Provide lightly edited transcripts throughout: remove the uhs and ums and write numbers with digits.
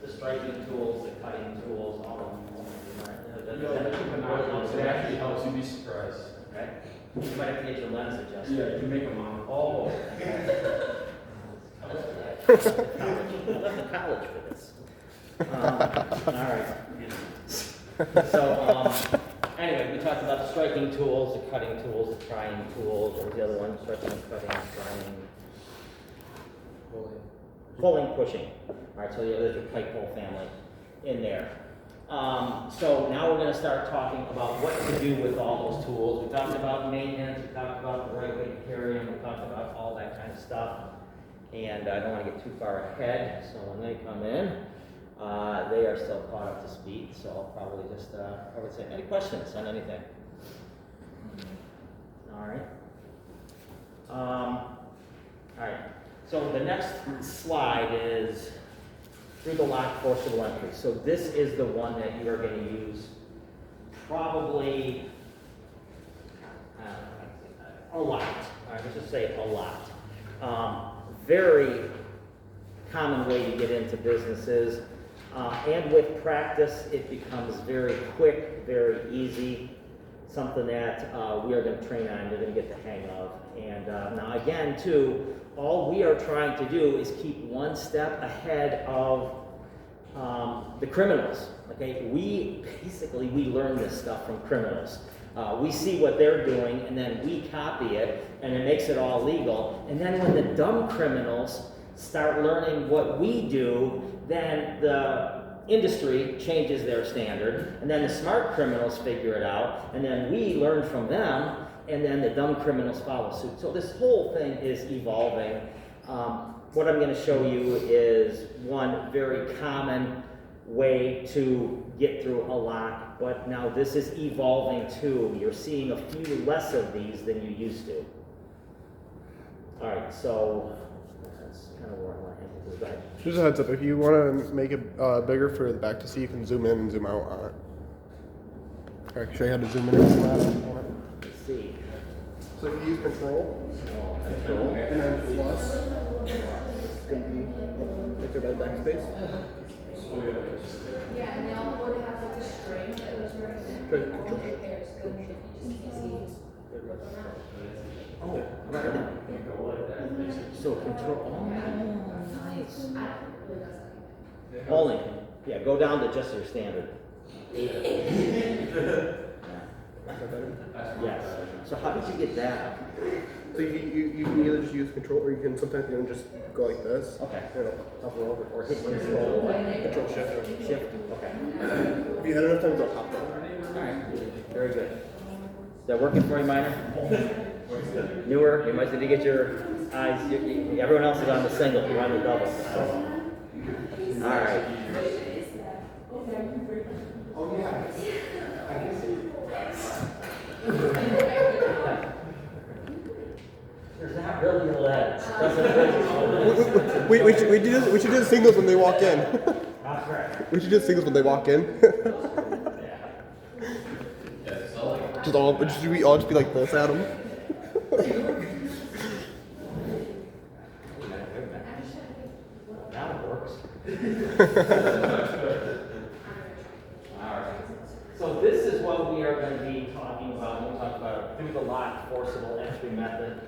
the striking tools, the cutting tools, all of them. It actually helps you be surprised. Okay. You might have to get your lens adjusted. Yeah, you can make them on. Oh. I left the college for this. All right. So, anyway, we talked about the striking tools, the cutting tools, the prying tools. What was the other one? Striking, cutting, prying, pulling, pushing. All right, so yeah, there's your pike pull family in there. So now we're going to start talking about what to do with all those tools. We talked about maintenance, we talked about the right way to carry them, we talked about all that kind of stuff. And I don't want to get too far ahead, so when they come in, they are still caught up to speed. So I'll probably just, I would say, any questions on anything? All right. All right. So the next slide is through the lock forcible entry. So this is the one that you are going to use probably a lot. All right, let's just say a lot. Very common way to get into businesses. And with practice, it becomes very quick, very easy, something that we are going to train on, you're going to get the hang of. And now again, too, all we are trying to do is keep one step ahead of the criminals. Okay, we learn this stuff from criminals. We see what they're doing, and then we copy it, and it makes it all legal. And then when the dumb criminals start learning what we do, then the industry changes their standard, and then the smart criminals figure it out, and then we learn from them, and then the dumb criminals follow suit. So this whole thing is evolving. What I'm going to show you is one very common way to get through a lock, but now this is evolving too. You're seeing a few less of these than you used to. All right, so that's kind of where I want to end this. Go ahead. Just a heads up, if you want to make it bigger for the back to see, you can zoom in and zoom out on it. All right, show you how to zoom in and zoom out on it. Let's see. So if you use control, Control. and then plus, it's going to be right there by the backspace. Yeah, and they all would have like a string that was Good. Control. Oh, right. So control. Oh, nice. Holding. Yeah, go down to just your standard. Yes. So how did you get that? So you can either just use control, or you can sometimes just go like this. Okay. You know, hover over. Or hit control. Control shift. Shift. Okay. If you had enough time, it'll pop down. All right. Very good. Is that working for you, Minor? Newer. You might need to get your eyes. Everyone else is on the single. You're on the double. All right. Oh yeah. There's not really legs. We should do the singles when they walk in. That's right. We should do the singles when they walk in. Should we all just be like this, Adam? Now it works. Alright. So this is what we are going to be talking about. We'll talk about through the lock forcible entry method.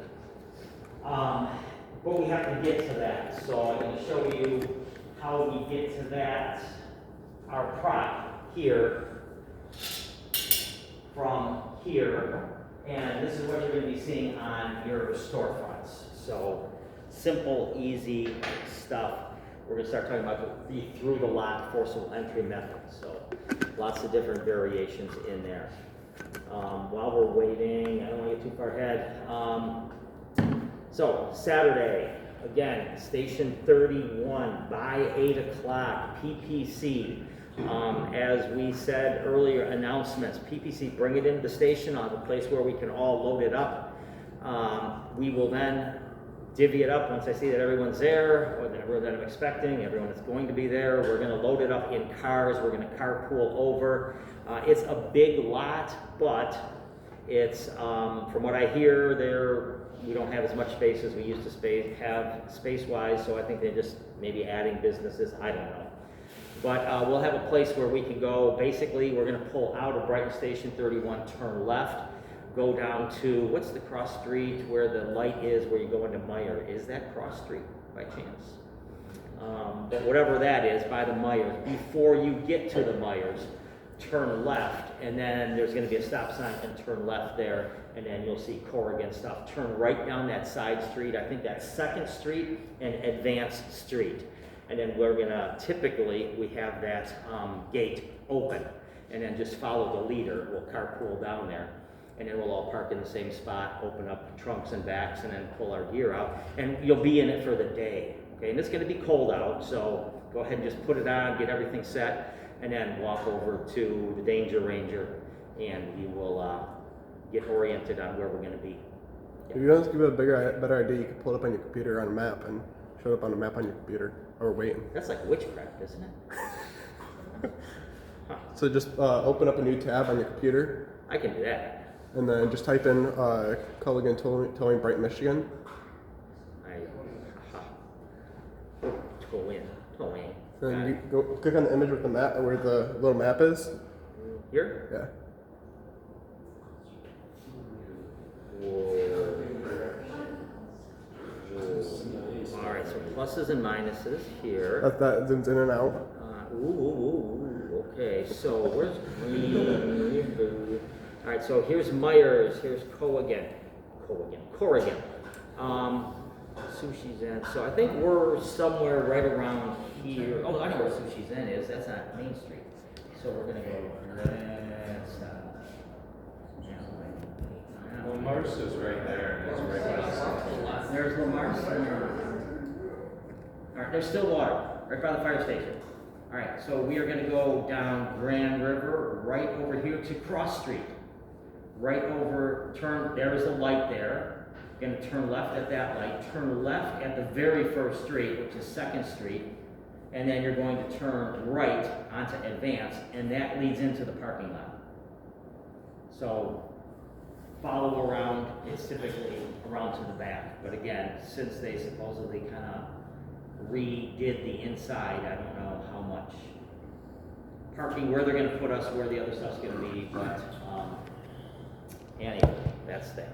But we have to get to that. So I'm going to show you how we get to that. Our prop here from here. And this is what you're going to be seeing on your storefronts. So simple, easy stuff. We're going to start talking about the through the lock forcible entry method. So lots of different variations in there. While we're waiting, I don't want to get too far ahead. So Saturday, again, station 31 by 8 o'clock, PPC. As we said earlier, announcements, PPC, bring it into the station, the place where we can all load it up. We will then divvy it up once I see that everyone's there, or that I'm expecting, everyone is going to be there. We're going to load it up in cars. We're going to carpool over. It's a big lot, but it's, from what I hear, we don't have as much space as we used to have space-wise, so I think they're just maybe adding businesses. I don't know. But we'll have a place where we can go. Basically, we're going to pull out of Brighton Station 31, turn left, go down to, what's the cross street where the light is, where you go into Meyer? Is that cross street by chance? But whatever that is, by the Myers, before you get to the Myers, turn left, and then there's going to be a stop sign and turn left there, and then you'll see Corrigan stuff. Turn right down that side street, I think that's 2nd Street and Advanced Street. And then we're going to, typically, we have that gate open, and then just follow the leader. We'll carpool down there, and then we'll all park in the same spot, open up trunks and backs, and then pull our gear out. And you'll be in it for the day, okay? And it's going to be cold out, so go ahead and just put it on, get everything set, and then walk over to the Danger Ranger, and we will get oriented on where we're going to be. If you want to give it a better idea, you could pull it up on your computer on a map and show it up on a map on your computer, or waiting. That's like witchcraft, isn't it? So just open up a new tab on your computer, I can do that. and then just type in Culligan Towing, Brighton, Michigan. Towing. Then you go click on the image with the map, where the little map is. Here? Yeah. Whoa. All right, so pluses and minuses here. That zooms in and out. Okay, so where's green? All right, so here's Myers, here's Corrigan. Sushi Zen. So I think we're somewhere right around here. Oh, I know where Sushi Zen is. That's on Main Street. So we're gonna go. Well, Mars is right there. It's right by There's Lamar's. All right, there's Stillwater, right by the fire station. All right, so we are going to go down Grand River, right over here to Cross Street. Right over, there is a light there. Going to turn left at that light. Turn left at the very first street, which is 2nd Street. And then you're going to turn right onto Advance, and that leads into the parking lot. So follow around, it's typically around to the back. But again, since they supposedly kind of redid the inside, I don't know how much parking, where they're going to put us, where the other stuff's going to be, but anyway, that's that.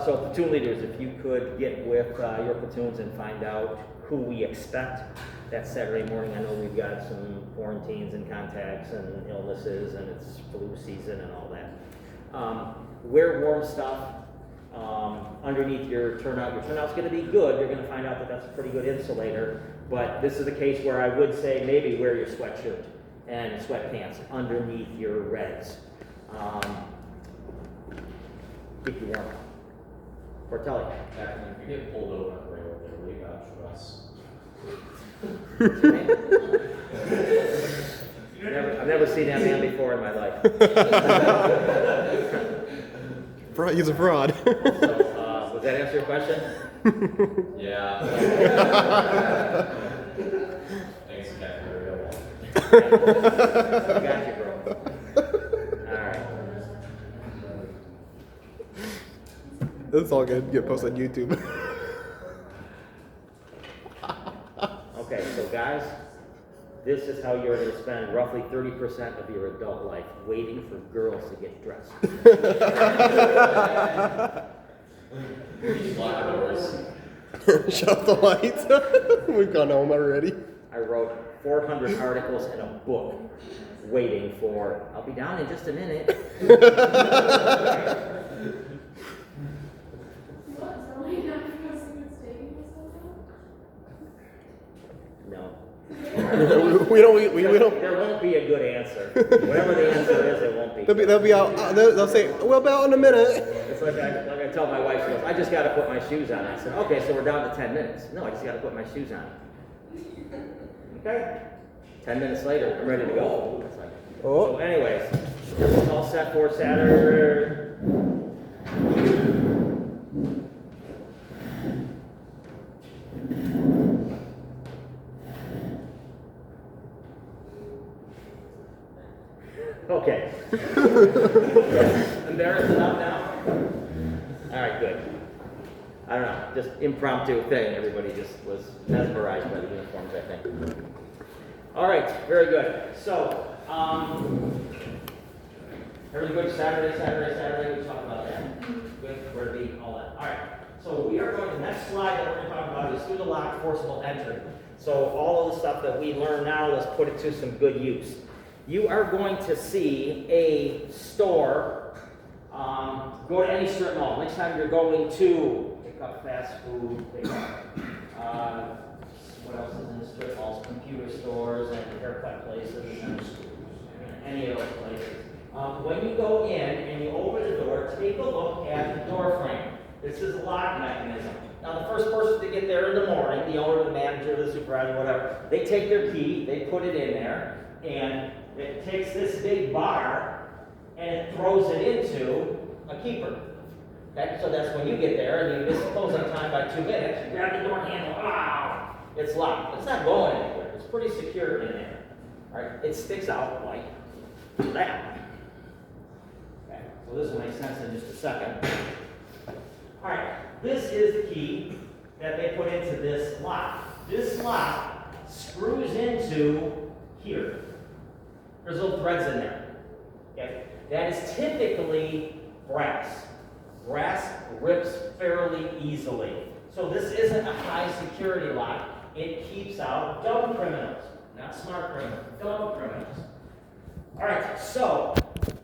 So platoon leaders, if you could get with your platoons and find out who we expect that Saturday morning. I know we've got some quarantines and contacts and illnesses, and it's flu season and all that. Wear warm stuff underneath your turnout. Your turnout's going to be good. You're going to find out that that's a pretty good insulator. But this is a case where I would say maybe wear your sweatshirt and sweatpants underneath your reds. Keep you warm. Portelli. If you get pulled over right over there, we got trust. I've never seen that man before in my life. He's a fraud. So, does that answer your question? Yeah. Thanks, Captain. I got you, bro. All right. It's all good. Get posted on YouTube. Okay, so guys, this is how you're going to spend roughly 30% of your adult life waiting for girls to get dressed. Lock doors. Shut off the lights. We've gone home already. I wrote 400 articles and a book waiting for, I'll be down in just a minute. What? So we have to go see what's taking us so No. we don't. There won't be a good answer. Whatever the answer is, it won't be. They'll be out. They'll say, "We'll be out in a minute." It's like I tell my wife, she goes, I just got to put my shoes on. I said, okay, so we're down to 10 minutes. No, I just got to put my shoes on. Okay. 10 minutes later, I'm ready to go. It's like, Oh. So anyways, it's all set for Saturday. Okay. Embarrassed enough now? All right, good. I don't know, just impromptu thing. Everybody just was mesmerized by the uniforms, I think. All right, very good. So, everything good? Saturday, we talked about that. Good, where to be, all that. All right, so we are going, the next slide that we're going to talk about is through the lock, forcible entry. So all of the stuff that we learn now, let's put it to some good use. You are going to see a store, go to any strip mall. Next time you're going to pick up fast food, pick up, what else is in the strip malls? Computer stores and haircut places and any of those places. When you go in and you open the door, take a look at the door frame. This is a lock mechanism. Now, the first person to get there in the morning, the owner, the manager, the supervisor, whatever, they take their key, they put it in there, and it takes this big bar and it throws it into a keeper. Okay? So that's when you get there and you miss closing time by 2 minutes, you grab the door handle, wow, it's locked. It's not going anywhere. It's pretty secure in there. All right? It sticks out like that. Okay? So this will make sense in just a second. All right, this is the key that they put into this lock. This lock screws into here. There's little threads in there. Okay? That is typically brass. Brass rips fairly easily. So this isn't a high security lock. It keeps out dumb criminals, not smart criminals, dumb criminals. All right, so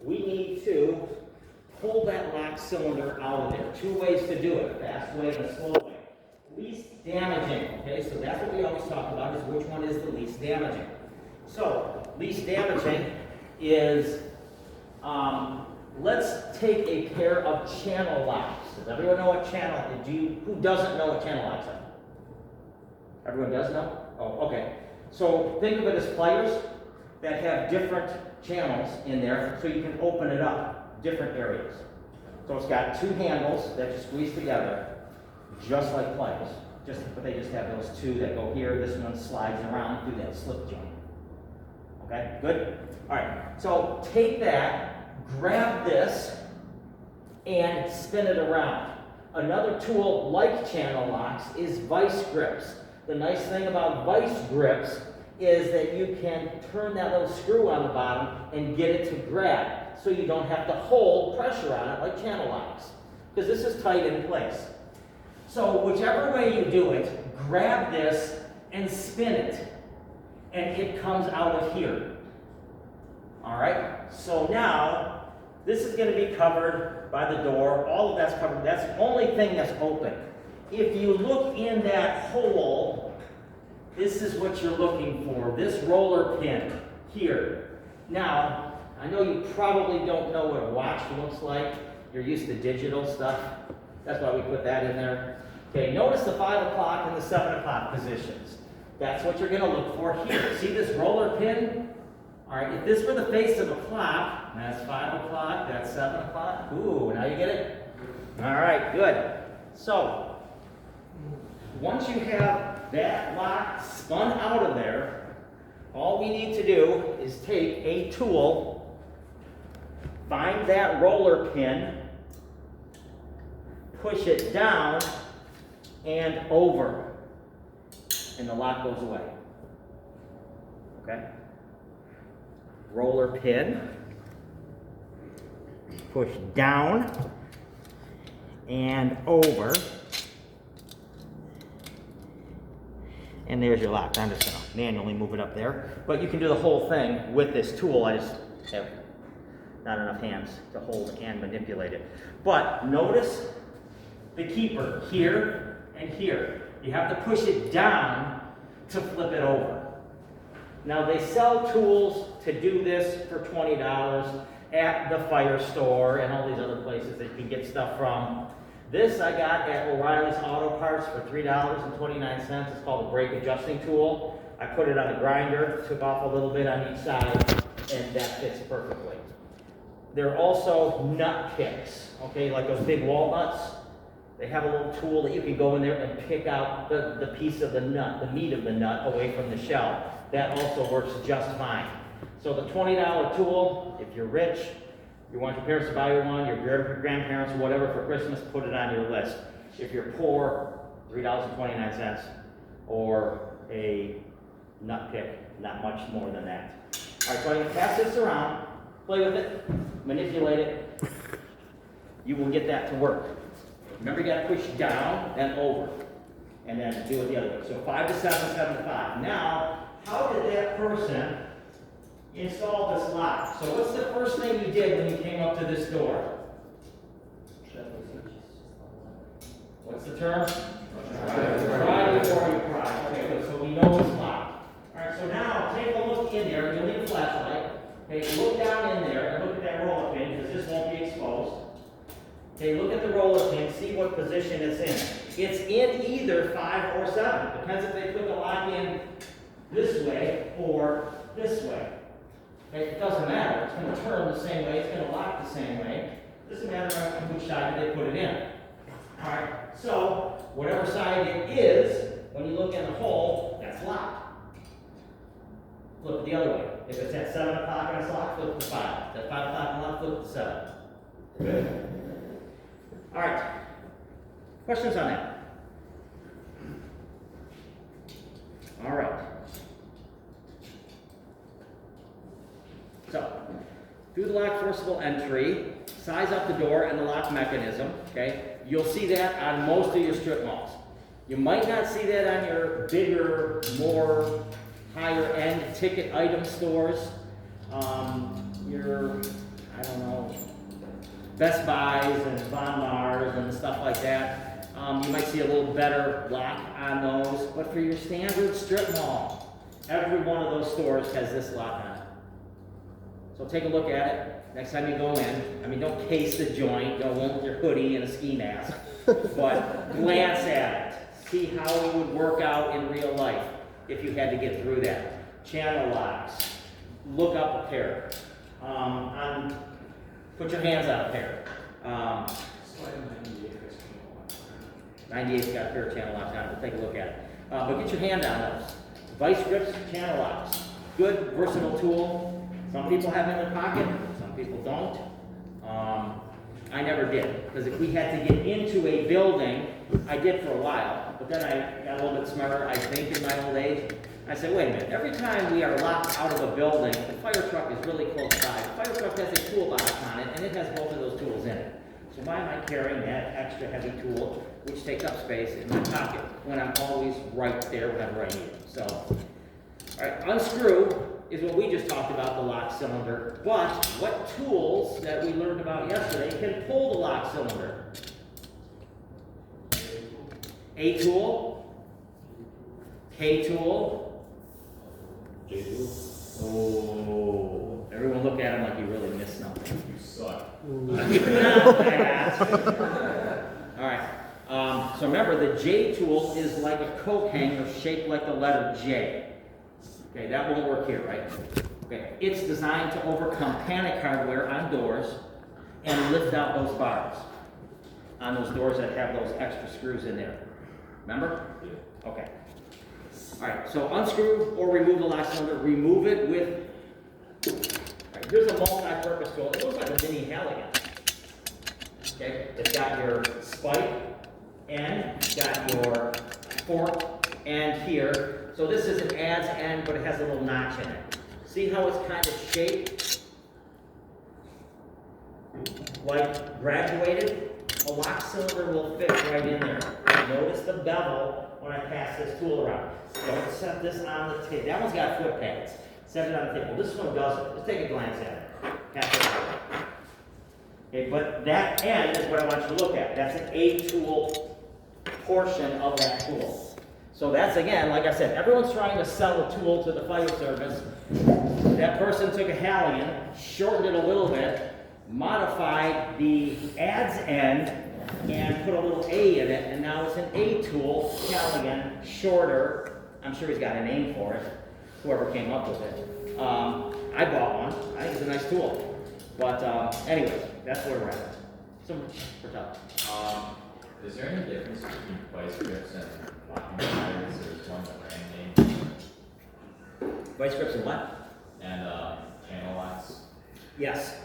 we need to pull that lock cylinder out of there. 2 ways to do it, a fast way and a slow way. Least damaging, okay, so that's what we always talk about, is which one is the least damaging. So, least damaging is, let's take a pair of channel locks. Does everyone know what channel, who doesn't know what channel locks are? Everyone does know? Oh, okay. So, think of it as pliers that have different channels in there, so you can open it up. Different areas. So it's got 2 handles that you squeeze together, just like pliers. But they just have those 2 that go here. This one slides around through that slip joint. Okay, good? All right, so take that, grab this, and spin it around. Another tool like channel locks is vice grips. The nice thing about vice grips is that you can turn that little screw on the bottom and get it to grab, so you don't have to hold pressure on it like channel locks, because this is tight in place. So whichever way you do it, grab this and spin it, and it comes out of here. All right, so now this is going to be covered by the door. All of that's covered. That's the only thing that's open. If you look in that hole, this is what you're looking for, this roller pin here. Now, I know you probably don't know what a watch looks like. You're used to digital stuff. That's why we put that in there. Okay, notice the 5 o'clock and the 7 o'clock positions. That's what you're going to look for here. See this roller pin? All right, if this were the face of a clock, that's 5 o'clock, that's 7 o'clock. Ooh, now you get it? All right, good. So, once you have that lock spun out of there, all we need to do is take a tool, find that roller pin, push it down and over, and the lock goes away. Okay? Roller pin, push down and over, and there's your lock. I'm just going to manually move it up there. But you can do the whole thing with this tool. I just have not enough hands to hold and manipulate it. But notice the keeper here and here. You have to push it down to flip it over. Now they sell tools to do this for $20 at the fire store and all these other places that you can get stuff from. This I got at O'Reilly's Auto Parts for $3.29. It's called a brake adjusting tool. I put it on the grinder, took off a little bit on each side, and that fits perfectly. There are also nut picks, okay, like those big walnuts. They have a little tool that you can go in there and pick out the piece of the nut, the meat of the nut, away from the shell. That also works just fine. So the $20 tool, if you're rich, you want your parents to buy you one, your grandparents or whatever for Christmas, put it on your list. If you're poor, $3.29, or a nut pick, not much more than that. All right, so I'm gonna pass this around, play with it, manipulate it. You will get that to work. Remember, you gotta push down and over, and then do it the other way. So 5 to 7, 7 to 5. Now, how did that person install this lock? So what's the first thing you did when you came up to this door? What's the term? Try before you cry. Okay, good. So we know it's locked. All right, so now take a look in there. You'll need a flashlight. Okay, look down in there and look at that roller pin because this won't be exposed. Okay, look at the roller pin, see what position it's in. It's in either 5 or 7. Depends if they put the lock in this way or this way. Okay, it doesn't matter. It's going to turn the same way. It's going to lock the same way. It doesn't matter on which side they put it in. All right, so whatever side it is, when you look in the hole, that's locked. Flip it the other way. If it's at 7 o'clock and it's locked, flip it to 5. If it's at 5 o'clock and locked, flip it to 7. Good. All right. Questions on that? All right. So, do the lock forcible entry, size up the door and the lock mechanism, okay? You'll see that on most of your strip malls. You might not see that on your bigger, more higher end ticket item stores. Your, I don't know, Best Buys and Von Mars and stuff like that. You might see a little better lock on those, but for your standard strip mall, every one of those stores has this lock on it. So take a look at it next time you go in. I mean, don't case the joint, go in with your hoodie and a ski mask, but glance at it. See how it would work out in real life if you had to get through that. Channel locks, look up a pair. Put your hands on a pair. 98's got a pair of channel locks on it. We'll take a look at it. But get your hand on those. Vice grips, channel locks. Good, versatile tool. Some people have it in their pocket, some people don't. I never did, because if we had to get into a building, I did for a while, but then I got a little bit smarter, I think, in my old age. I said, wait a minute, every time we are locked out of a building, the fire truck is really close by. The fire truck has a toolbox on it, and it has both of those tools in it. So why am I carrying that extra heavy tool, which takes up space in my pocket, when I'm always right there whenever I need it? So, all right, unscrew is what we just talked about, the lock cylinder. But what tools that we learned about yesterday can pull the lock cylinder? A tool, K tool, J tool. oh, everyone look at him like you really missed something. You suck. All right, so remember the J tool is like a coat hanger shaped like the letter J. Okay, that won't work here, right? Okay, it's designed to overcome panic hardware on doors and lift out those bars on those doors that have those extra screws in there. Remember? Yeah. Okay. All right, so unscrew or remove the lock cylinder. Remove it with, all right, here's a multi-purpose tool. It looks like a mini Halligan. Okay, it's got your spike end, it's got your fork end here. So this is an adze end, but it has a little notch in it. See how it's kind of shaped? Like graduated? A lock cylinder will fit right in there. Notice the bevel when I pass this tool around. Don't set this on the table. That one's got foot pads. Set it on the table. This one doesn't. Let's take a glance at it. Pass it around. Okay, but that end is what I want you to look at. That's an A tool portion of that tool. So that's, again, like I said, everyone's trying to sell a tool to the fire service. That person took a Halligan, shortened it a little bit, modified the adze end, and put a little A in it, and now it's an A tool, Halligan, shorter. I'm sure he's got a name for it, whoever came up with it. I bought one. I think it's a nice tool. But anyways, that's where we're at. So we're tough. Is there any difference between vice grips and locking pliers? There's one brand name. Vice grips and what? And channel locks. Yes.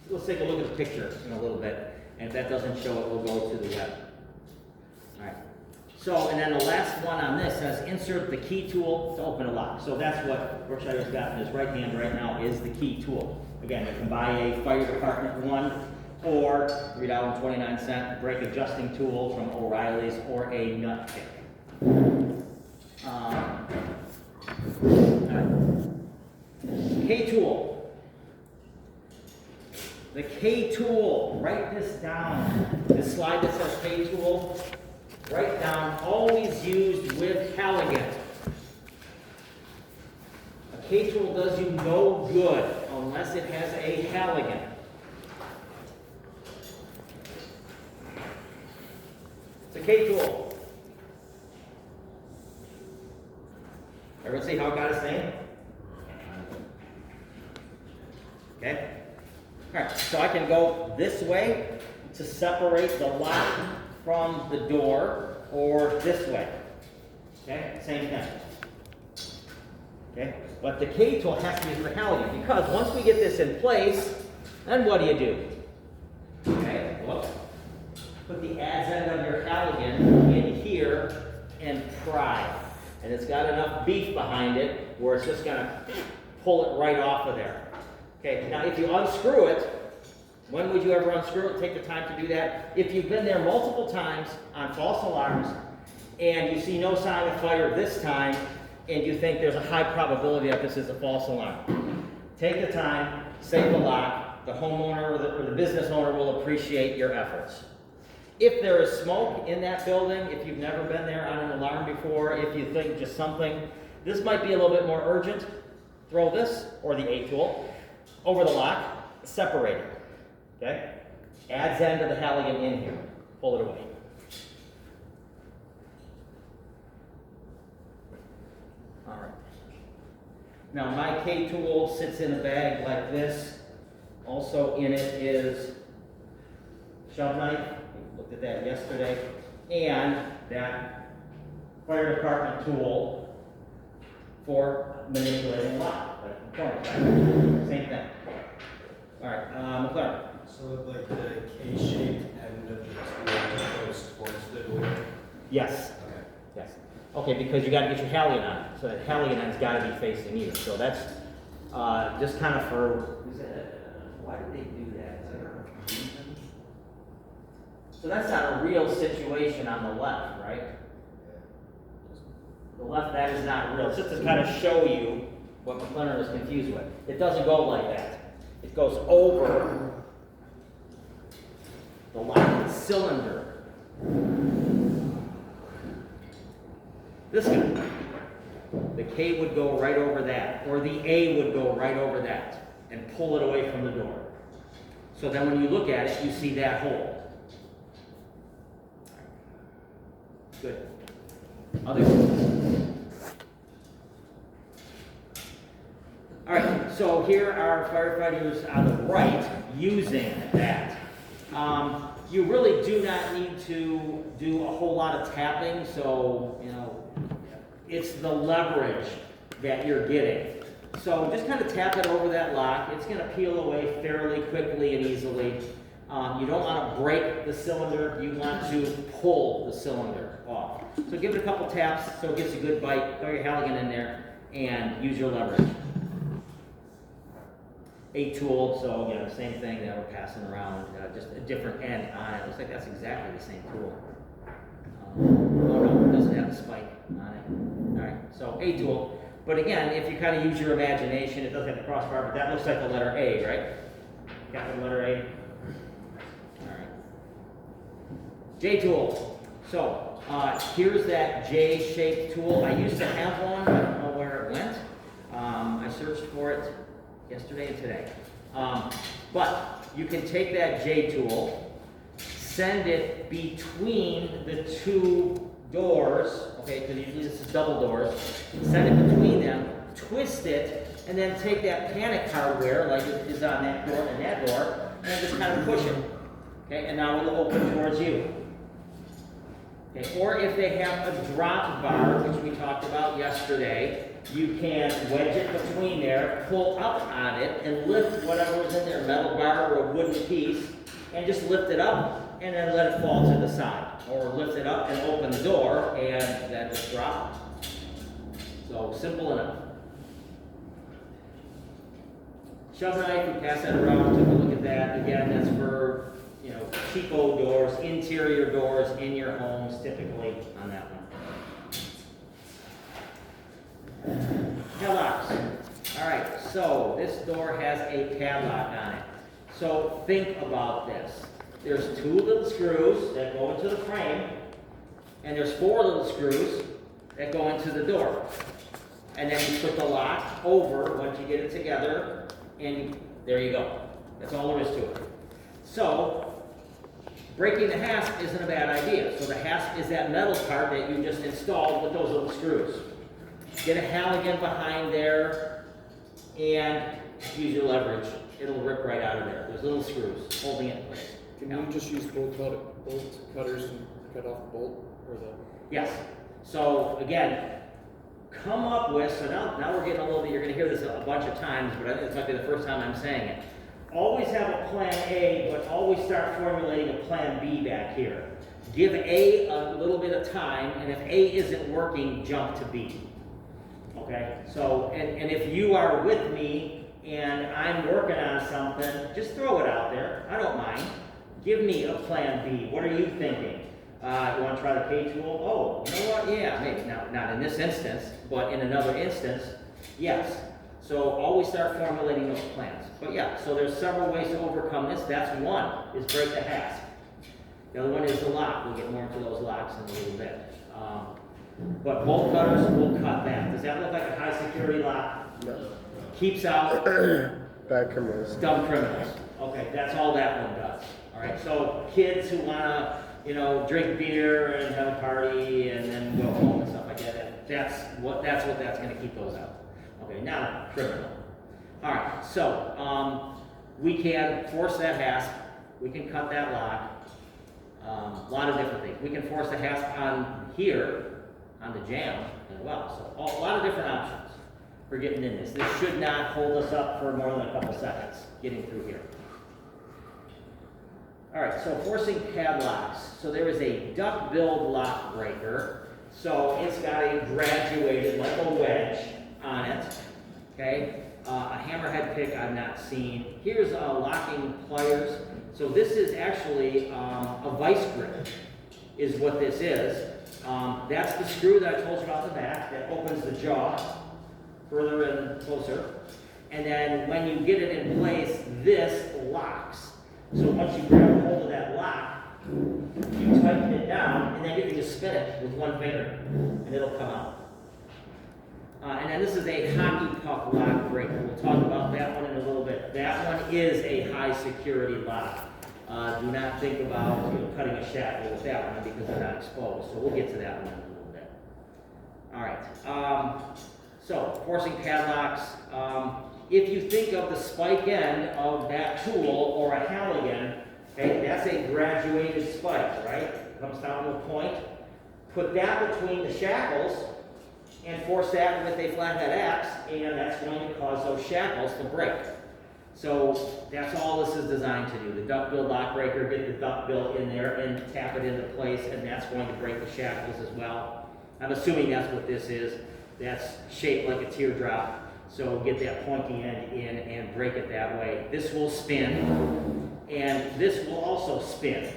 Let's take a look at the picture in a little bit. And if that doesn't show, it will go to the web. All right. So, and then the last one on this says insert the key tool to open a lock. So that's what Berkshire's got in his right hand right now is the key tool. Again, you can buy a fire department one or $3.29 brake adjusting tool from O'Reilly's or a nut pick. All right. K-tool. The K-tool, write this down. This slide that says K-tool, write down, always used with Halligan. A K-tool does you no good unless it has a Halligan. It's a K-tool. Everyone see how it got its name? Okay? All right, so I can go this way to separate the lock from the door, or this way. Okay, same thing. Okay, but the K tool has to be for Halligan because once we get this in place, then what do? Okay, whoops. Put the adz end of your Halligan in here and pry. And it's got enough beef behind it where it's just gonna pull it right off of there. Okay, now if you unscrew it, when would you ever unscrew it? Take the time to do that. If you've been there multiple times on false alarms and you see no sign of fire this time and you think there's a high probability that this is a false alarm, take the time, save the lock. The homeowner or the business owner will appreciate your efforts. If there is smoke in that building, if you've never been there on an alarm before, if you think just something, this might be a little bit more urgent, throw this or the A tool over the lock, separate it. Okay? Adz end of the Halligan in here. Pull it away. All right. Now my K tool sits in a bag like this. Also in it is shove knife. We looked at that yesterday. And that fire department tool for manipulating lock. Like same thing. All right, McLaren. So like the K-shaped end of the tool goes towards the door? Yes. Okay. Yes. Okay, because you got to get your Halligan on it. So that Halligan end's got to be facing you. So that's just kind of for. Why did they do that? Is there a reason? So that's not a real situation on the left, right? The left, that is not real. It's just to kind of show you what McLaren was confused with. It doesn't go like that. It goes over the lock cylinder. This guy. The K would go right over that, or the A would go right over that and pull it away from the door. So then when you look at it, you see that hole. Good. Other All right, so here are firefighters on the right using that. You really do not need to do a whole lot of tapping, so, you know, it's the leverage that you're getting. So just kind of tap it over that lock. It's going to peel away fairly quickly and easily. You don't want to break the cylinder. You want to pull the cylinder off. So give it a couple taps so it gets a good bite. Throw your Halligan in there and use your leverage. A tool, so again, the same thing that we're passing around, just a different end on it. Looks like that's exactly the same tool. Oh no, it doesn't have a spike on it. All right, so A tool. But again, if you kind of use your imagination, it doesn't have the crossbar, but that looks like the letter A, right? Got the letter A? All right. J tool. So here's that J-shaped tool. I used to have one. I don't know where it went. I searched for it yesterday and today. But you can take that J tool, send it between the two doors, okay, because usually this is double doors, send it between them, twist it, and then take that panic hardware, like it is on that door and that door, and then just kind of push it. Okay, and now it'll open towards you. Okay, or if they have a drop bar, which we talked about yesterday, you can wedge it between there, pull up on it, and lift whatever is in there, metal bar or a wooden piece, and just lift it up and then let it fall to the side. Or lift it up and open the door and then just drop it. So simple enough. Shove knife, we pass that around, take a look at that. Again, that's for, you know, cheapo doors, interior doors in your homes, typically on that one. Padlocks. All right, so this door has a padlock on it. So think about this. There's 2 little screws that go into the frame, and there's 4 little screws that go into the door. And then you put the lock over once you get it together, and there you go. That's all there is to it. So, breaking the hasp isn't a bad idea. So the hasp is that metal part that you just installed with those little screws. Get a Halligan behind there, and use your leverage. It'll rip right out of there. There's little screws holding it in place. Can you just use bolt cutters to cut off the bolt or the? Yes. So again, come up with, so now we're getting a little bit, you're gonna hear this a bunch of times, but it might be the first time I'm saying it. Always have a plan A, but always start formulating a plan B back here. Give A a little bit of time, and if A isn't working, jump to B. Okay? So, and if you are with me and I'm working on something, just throw it out there. I don't mind. Give me a plan B. What are you thinking? You want to try the K tool? Oh, you know what? Yeah, maybe. Not in this instance, but in another instance, yes. So always start formulating those plans. But yeah, so there's several ways to overcome this. That's one, is break the hasp. The other one is the lock. We'll get more into those locks in a little bit. But bolt cutters will cut that. Does that look like a high security lock? No. Keeps out Bad criminals. dumb criminals. Okay, that's all that one does. All right, so kids who wanna, you know, drink beer and have a party and then go home and stuff like that, that's what that's gonna keep those out. Okay, now criminal. All right, so we can force that hasp. We can cut that lock. A lot of different things. We can force the hasp on here, on the jamb as well. So a lot of different options for getting in this. This should not hold us up for more than a couple seconds getting through here. All right, so forcing padlocks. So there is a duck-billed lock breaker. So it's got a graduated, like a wedge on it. Okay, a hammerhead pick I've not seen. Here's locking pliers. So this is actually a vice grip, is what this is. That's the screw that I told you about in the back that opens the jaw further and closer. And then when you get it in place, this locks. So once you grab a hold of that lock, you tighten it down, and then you can just spin it with one finger, and it'll come out. And then this is a hockey puck lock breaker. We'll talk about that one in a little bit. That one is a high security lock. Do not think about cutting a shackle with that one because they're not exposed. So we'll get to that one in a little bit. All right. So forcing padlocks. If you think of the spike end of that tool or a Halligan, okay, that's a graduated spike, right? It comes down to a point. Put that between the shackles and force that with a flathead axe, and that's going to cause those shackles to break. So that's all this is designed to do. The duck-bill lock breaker, get the duck-bill in there and tap it into place, and that's going to break the shackles as well. I'm assuming that's what this is. That's shaped like a teardrop. So get that pointy end in and break it that way. This will spin, and this will also spin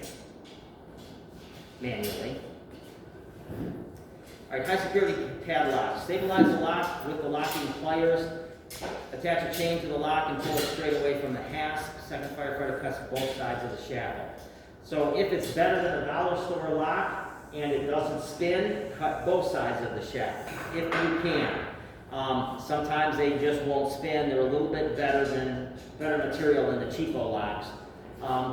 manually. All right, high security padlock. Stabilize the lock with the locking pliers. Attach a chain to the lock and pull it straight away from the hasp. Second firefighter cuts both sides of the shackle. So if it's better than a dollar store lock and it doesn't spin, cut both sides of the shackle if you can. Sometimes they just won't spin. They're a little bit better material than the cheapo locks.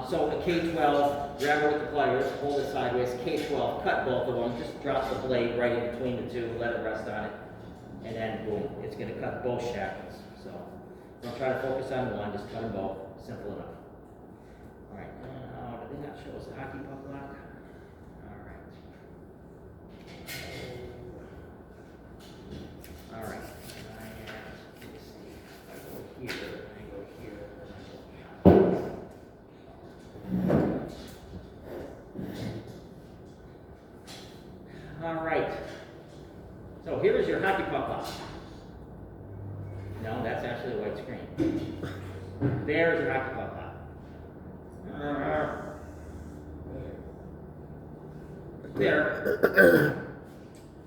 So a K12, grab it with the pliers, hold it sideways, K12, cut both of them, just drop the blade right in between the two, let it rest on it, and then boom, it's going to cut both shackles. So don't try to focus on one, just cut them both, simple enough. All right, did they not show us the hockey puck lock? All right. All right, let's see, I go here, and I go here, and I go here. So here's your hockey puck lock. No, that's actually a white screen. There's your hockey puck lock. There.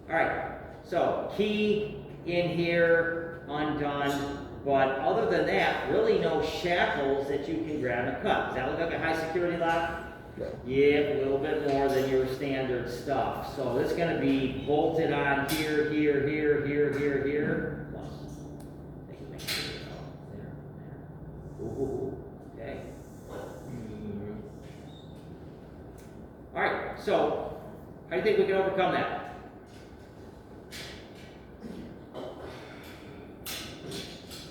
All right, so key in here, undone, but other than that, really no shackles that you can grab and cut. Does that look like a high security lock? No. Yeah, a little bit more than your standard stuff. So it's gonna be bolted on here, here, here, here, here, here. Plus, they can make sure you know, there. Ooh, okay. All right, so how do you think we can overcome that?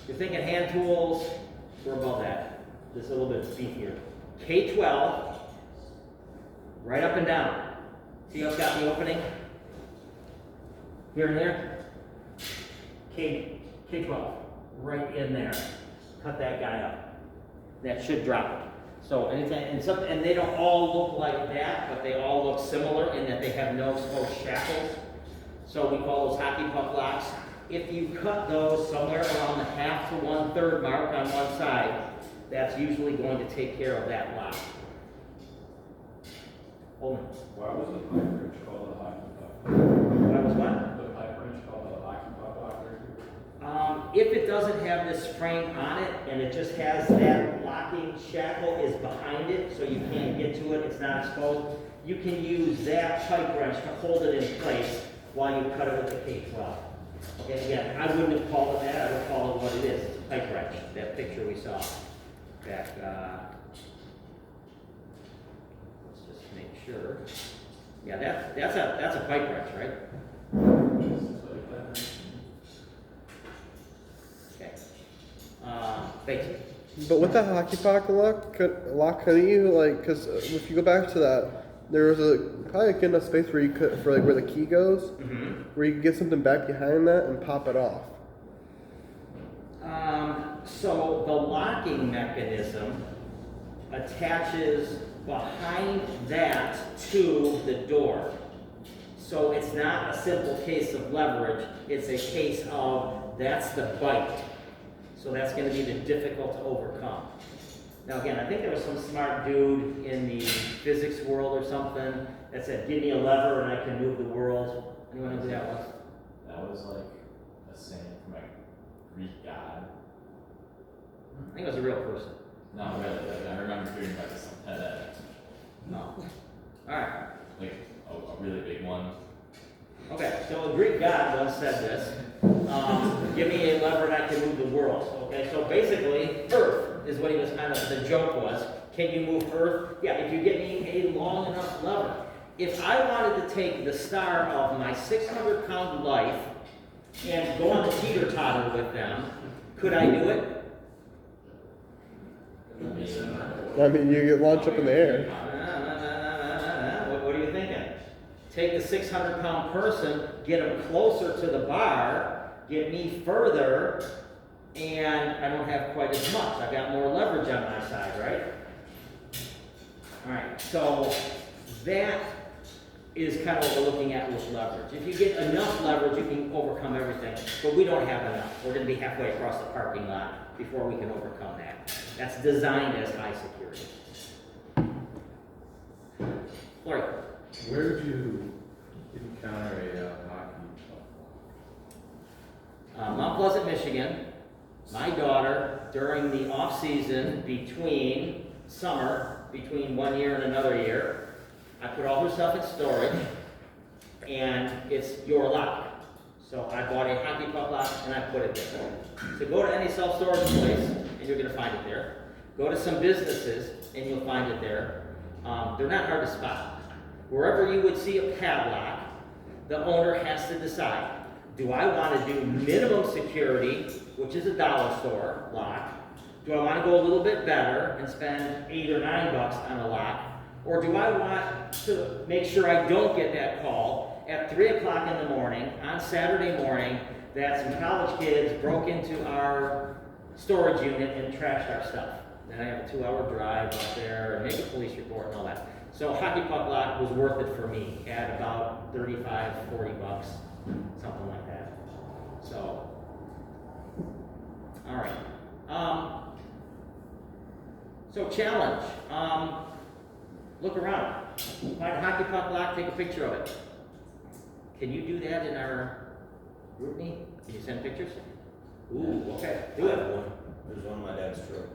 You're thinking hand tools, we're above that. Just a little bit beefier. K-12, right up and down. See how it's got the opening? Here and there? K-12, right in there. Cut that guy up. That should drop it. So anything, and they don't all look like that, but they all look similar in that they have no exposed shackles. So we call those hockey puck locks. If you cut those somewhere around the 1/2 to 1/3 mark on one side, that's usually going to take care of that lock. Hold on. Why was the pipe wrench called a hockey puck? That was what? The pipe wrench called a hockey puck locker? If it doesn't have this frame on it and it just has that locking shackle is behind it, so you can't get to it, it's not exposed, you can use that pipe wrench to hold it in place while you cut it with the K-12. Okay, again, I wouldn't have called it that, I would call it what it is. It's a pipe wrench, that picture we saw back, let's just make sure. Yeah, that's a pipe wrench, right? Okay. Thank you. But with that hockey puck lock, couldn't you like? Because if you go back to that, there was probably good enough space where you could for like where the key goes, Mm-hmm. where you could get something back behind that and pop it off. So the locking mechanism attaches behind that to the door. So it's not a simple case of leverage, it's a case of that's the bite. So that's going to be the difficult to overcome. Now again, I think there was some smart dude in the physics world or something that said, give me a lever and I can move the world. Anyone know who that was? That was like a saying from a Greek god. I think it was a real person. No, really, like, I remember hearing about this on TED. No. Alright. Like a really big one. Okay, so a Greek god once said this, give me a lever and I can move the world. Okay, so basically, Earth is what he was kind of, the joke was, can you move Earth? Yeah, if you get me a long enough lever. If I wanted to take the star of my 600-pound life and go on the teeter-totter with them, could I do it? I mean, you get launched up in the air. What are you thinking? Take the 600-pound person, get them closer to the bar, get me further, and I don't have quite as much. I've got more leverage on my side, right? All right, so that is kind of what we're looking at with leverage. If you get enough leverage, you can overcome everything, but we don't have enough. We're going to be halfway across the parking lot before we can overcome that. That's designed as high security. Lori. Where did you encounter a hockey puck? Mount Pleasant, Michigan. My daughter, during the off-season between summer, between one year and another year, I put all her stuff in storage, and it's your lock. So I bought a hockey puck lock, and I put it there. So go to any self-storage place, and you're going to find it there. Go to some businesses, and you'll find it there. They're not hard to spot. Wherever you would see a padlock, the owner has to decide, do I want to do minimum security, which is a dollar store lock? Do I want to go a little bit better and spend $8 or $9 on a lock? Or do I want to make sure I don't get that call at 3 o'clock in the morning on Saturday morning that some college kids broke into our storage unit and trashed our stuff? Then I have a 2-hour drive up there and make a police report and all that. So hockey puck lock was worth it for me at about $35, $40, something like that. So challenge, look around, find a hockey puck lock, take a picture of it. Can you do that in our group meet? Can you send pictures? Ooh, okay, do it. There's one in my dad's truck.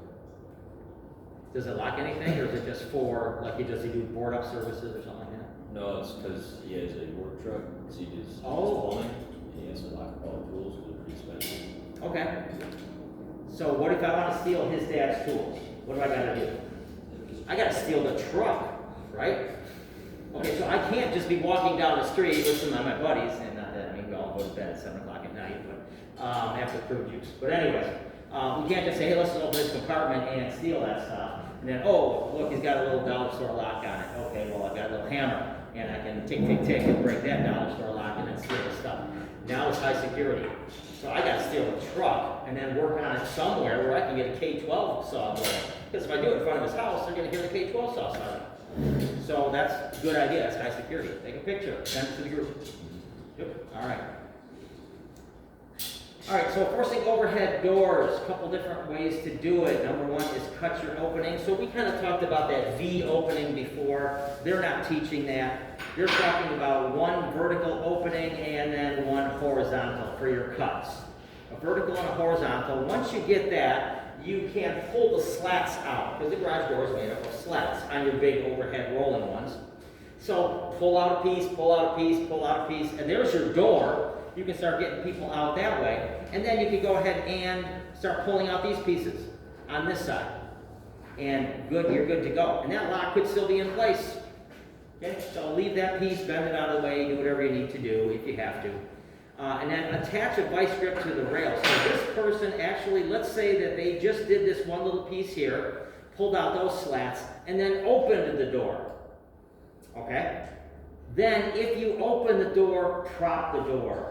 Does it lock anything, or is it just for, like, does he do board up services or something like that? No, it's because he has a work truck, because he does Oh. plumbing, and he has to lock up all the tools, because they're pretty expensive. Okay. So what if I want to steal his dad's tools? What do I gotta do? I gotta steal the truck, right? Okay, so I can't just be walking down the street, listening to my buddies, and not that, I mean, we all go to bed at 7 o'clock at night, but, after fruit juice. But anyways, we can't just say, hey, let's just open this compartment and steal that stuff. And then, oh, look, he's got a little dollar store lock on it. Okay, well, I've got a little hammer, and I can tick, tick, tick, and break that dollar store lock and then steal the stuff. Now it's high security. So I gotta steal the truck and then work on it somewhere where I can get a K-12 saw going. Because if I do it in front of his house, they're gonna hear the K-12 saw starting. So that's a good idea, that's high security. Take a picture, send it to the group. Yep, all right. All right, so forcing overhead doors, a couple different ways to do it. Number one is cut your opening. So we kind of talked about that V opening before. They're not teaching that. They're talking about one vertical opening and then one horizontal for your cuts. A vertical and a horizontal. Once you get that, you can pull the slats out, because the garage door is made up of slats on your big overhead rolling ones. So pull out a piece, pull out a piece, pull out a piece, and there's your door. You can start getting people out that way. And then you can go ahead and start pulling out these pieces on this side. And good, you're good to go. And that lock could still be in place. Okay, so leave that piece, bend it out of the way, do whatever you need to do if you have to. And then attach a vice grip to the rail. So this person actually, let's say that they just did this one little piece here, pulled out those slats, and then opened the door. Okay? Then if you open the door, prop the door.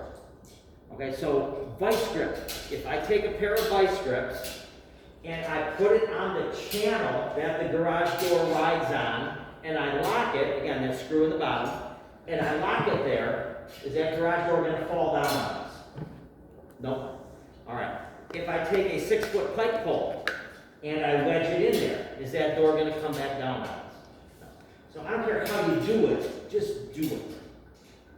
Okay, so vice grip. If I take a pair of vice grips and I put it on the channel that the garage door rides on, and I lock it, again, that screw in the bottom, and I lock it there, is that garage door going to fall down on us? Nope. All right. If I take a 6-foot pipe pole and I wedge it in there, is that door going to come back down on us? So I don't care how you do it, just do it.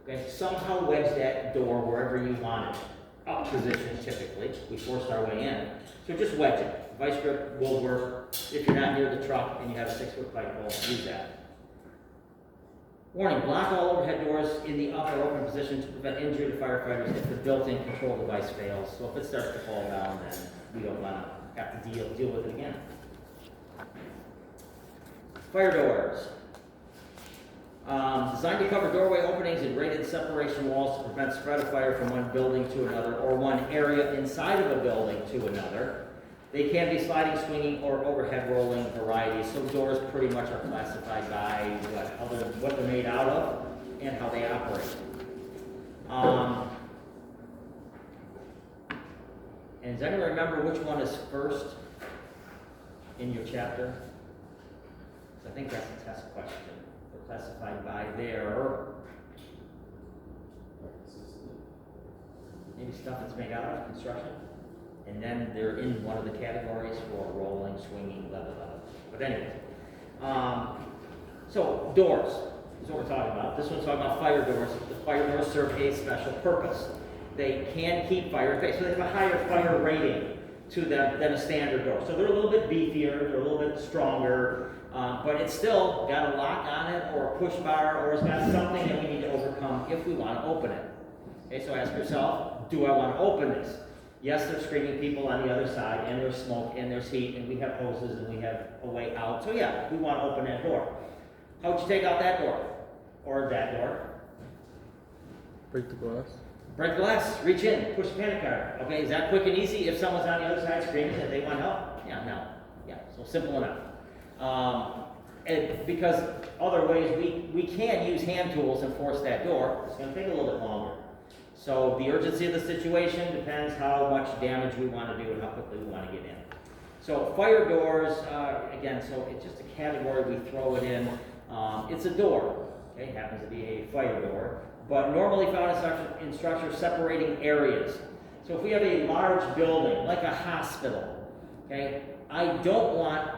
Okay, somehow wedge that door wherever you want it. Up position, typically. We forced our way in. So just wedge it. Vice grip will work. If you're not near the truck and you have a 6-foot pipe pole, use that. Warning, block all overhead doors in the up or open position to prevent injury to firefighters if the built-in control device fails. So if it starts to fall down, then we don't want to have to deal with it again. Fire doors. Designed to cover doorway openings and rated separation walls to prevent spread of fire from one building to another or one area inside of a building to another. They can be sliding, swinging, or overhead rolling varieties. So doors pretty much are classified by what they're made out of and how they operate. And does anyone remember which one is first in your chapter? So I think that's a test question. They're classified by their maybe stuff that's made out of construction. And then they're in one of the categories for rolling, swinging, blah, blah, blah. But anyways, so doors is what we're talking about. This one's talking about fire doors. The fire doors serve a special purpose. They can keep fire at bay, so they have a higher fire rating to them than a standard door. So they're a little bit beefier, they're a little bit stronger, but it's still got a lock on it or a push bar, or it's got something that we need to overcome if we want to open it. Okay, so ask yourself, do I want to open this? Yes, there's screaming people on the other side, and there's smoke, and there's heat, and we have hoses, and we have a way out. So yeah, we want to open that door. How would you take out that door? Or that door? Break the glass. Break the glass, reach in, push the panic card. Okay, is that quick and easy if someone's on the other side screaming that they want help? Yeah, no. Yeah, so simple enough. And because other ways we can use hand tools and force that door, it's going to take a little bit longer. So the urgency of the situation depends how much damage we want to do and how quickly we want to get in. So fire doors, again, so it's just a category we throw it in. It's a door, okay, it happens to be a fire door, but normally found in structures separating areas. So if we have a large building, like a hospital, okay, I don't want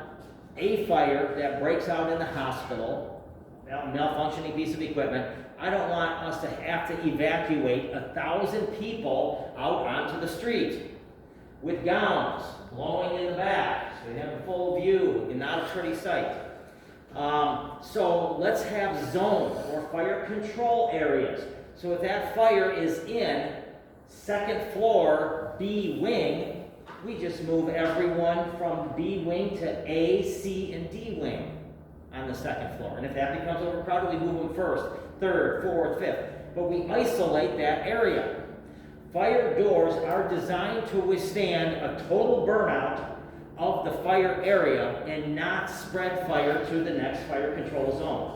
a fire that breaks out in the hospital, a malfunctioning piece of equipment, I don't want us to have to evacuate 1,000 people out onto the street with gowns blowing in the back, so you have a full view and not a pretty sight. So let's have zones or fire control areas. So if that fire is in second floor B wing, we just move everyone from B wing to A, C, and D wing on the second floor. And if that becomes overcrowded, we move them first, third, fourth, fifth. But we isolate that area. Fire doors are designed to withstand a total burnout of the fire area and not spread fire to the next fire control zone.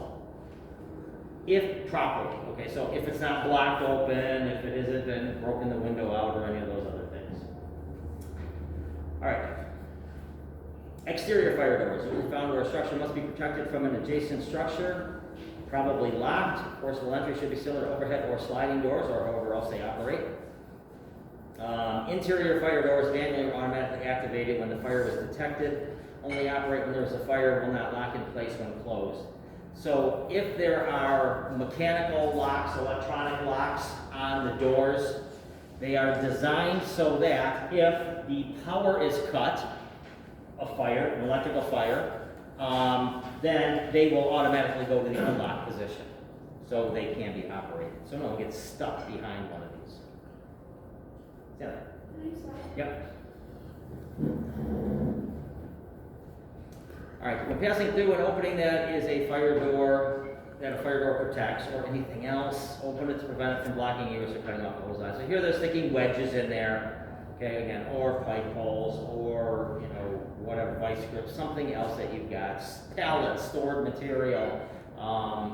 If properly, okay, so if it's not blocked open, if it isn't been broken the window out or any of those other things. All right. Exterior fire doors. It was found where a structure must be protected from an adjacent structure, probably locked. Forcible entry should be similar to overhead or sliding doors, or however else they operate. Interior fire doors manually or automatically activated when the fire was detected. Only operate when there is a fire, will not lock in place when closed. So if there are mechanical locks, electronic locks on the doors, they are designed so that if the power is cut, a fire, an electrical fire, then they will automatically go to the unlocked position. So they can be operated. So no one gets stuck behind one of these. Yeah. Yep. All right, when passing through an opening that is a fire door, that a fire door protects, or anything else, open it to prevent it from blocking ears or cutting off the hose line. So here they're sticking wedges in there, okay, again, or pipe holes, or, you know, whatever, vice grips, something else that you've got, pallets, stored material,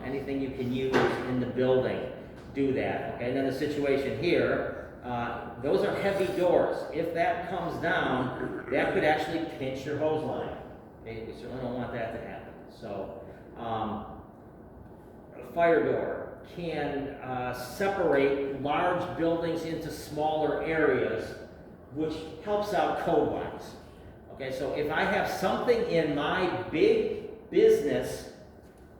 anything you can use in the building, do that, okay? And then the situation here, those are heavy doors. If that comes down, that could actually pinch your hose line. Okay, we certainly don't want that to happen. So, a fire door can separate large buildings into smaller areas, which helps out code-wise. Okay, so if I have something in my big business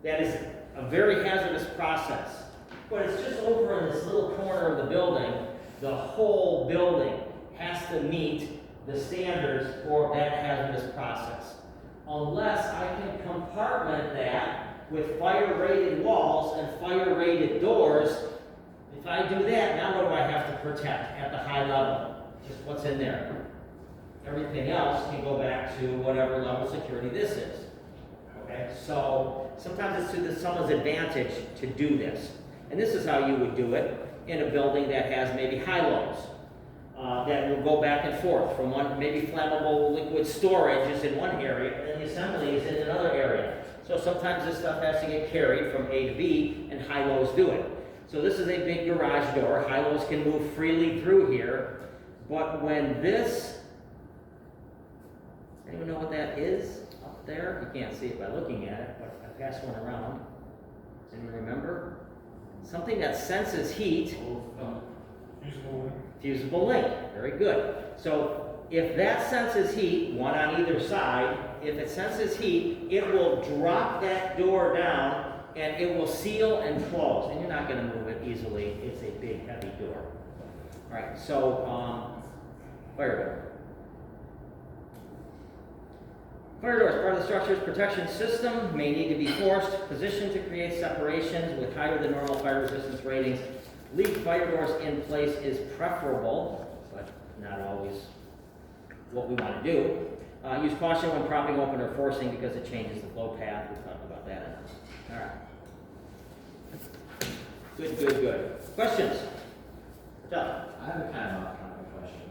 that is a very hazardous process, but it's just over in this little corner of the building, the whole building has to meet the standards for that hazardous process. Unless I can compartment that with fire-rated walls and fire-rated doors, if I do that, now what do I have to protect at the high level? Just what's in there. Everything else can go back to whatever level of security this is. Okay, so sometimes it's to someone's advantage to do this. And this is how you would do it in a building that has maybe high-lows. That will go back and forth from one, maybe flammable liquid storage is in one area, and then the assembly is in another area. So sometimes this stuff has to get carried from A to B, and high-lows do it. So this is a big garage door. High-lows can move freely through here, but when this, anyone know what that is up there? You can't see it by looking at it, but I passed one around. Does anyone remember? Something that senses heat. Fusible link, very good. So if that senses heat, one on either side, if it senses heat, it will drop that door down and it will seal and close. And you're not going to move it easily. It's a big, heavy door. All right, so fire door. Fire doors, part of the structure's protection system, may need to be forced, positioned to create separations with higher than normal fire resistance ratings. Leave fire doors in place is preferable, but not always what we want to do. Use caution when propping open or forcing because it changes the flow path. We've talked about that. All right. Good. Questions? John? I have a kind of off-topic question.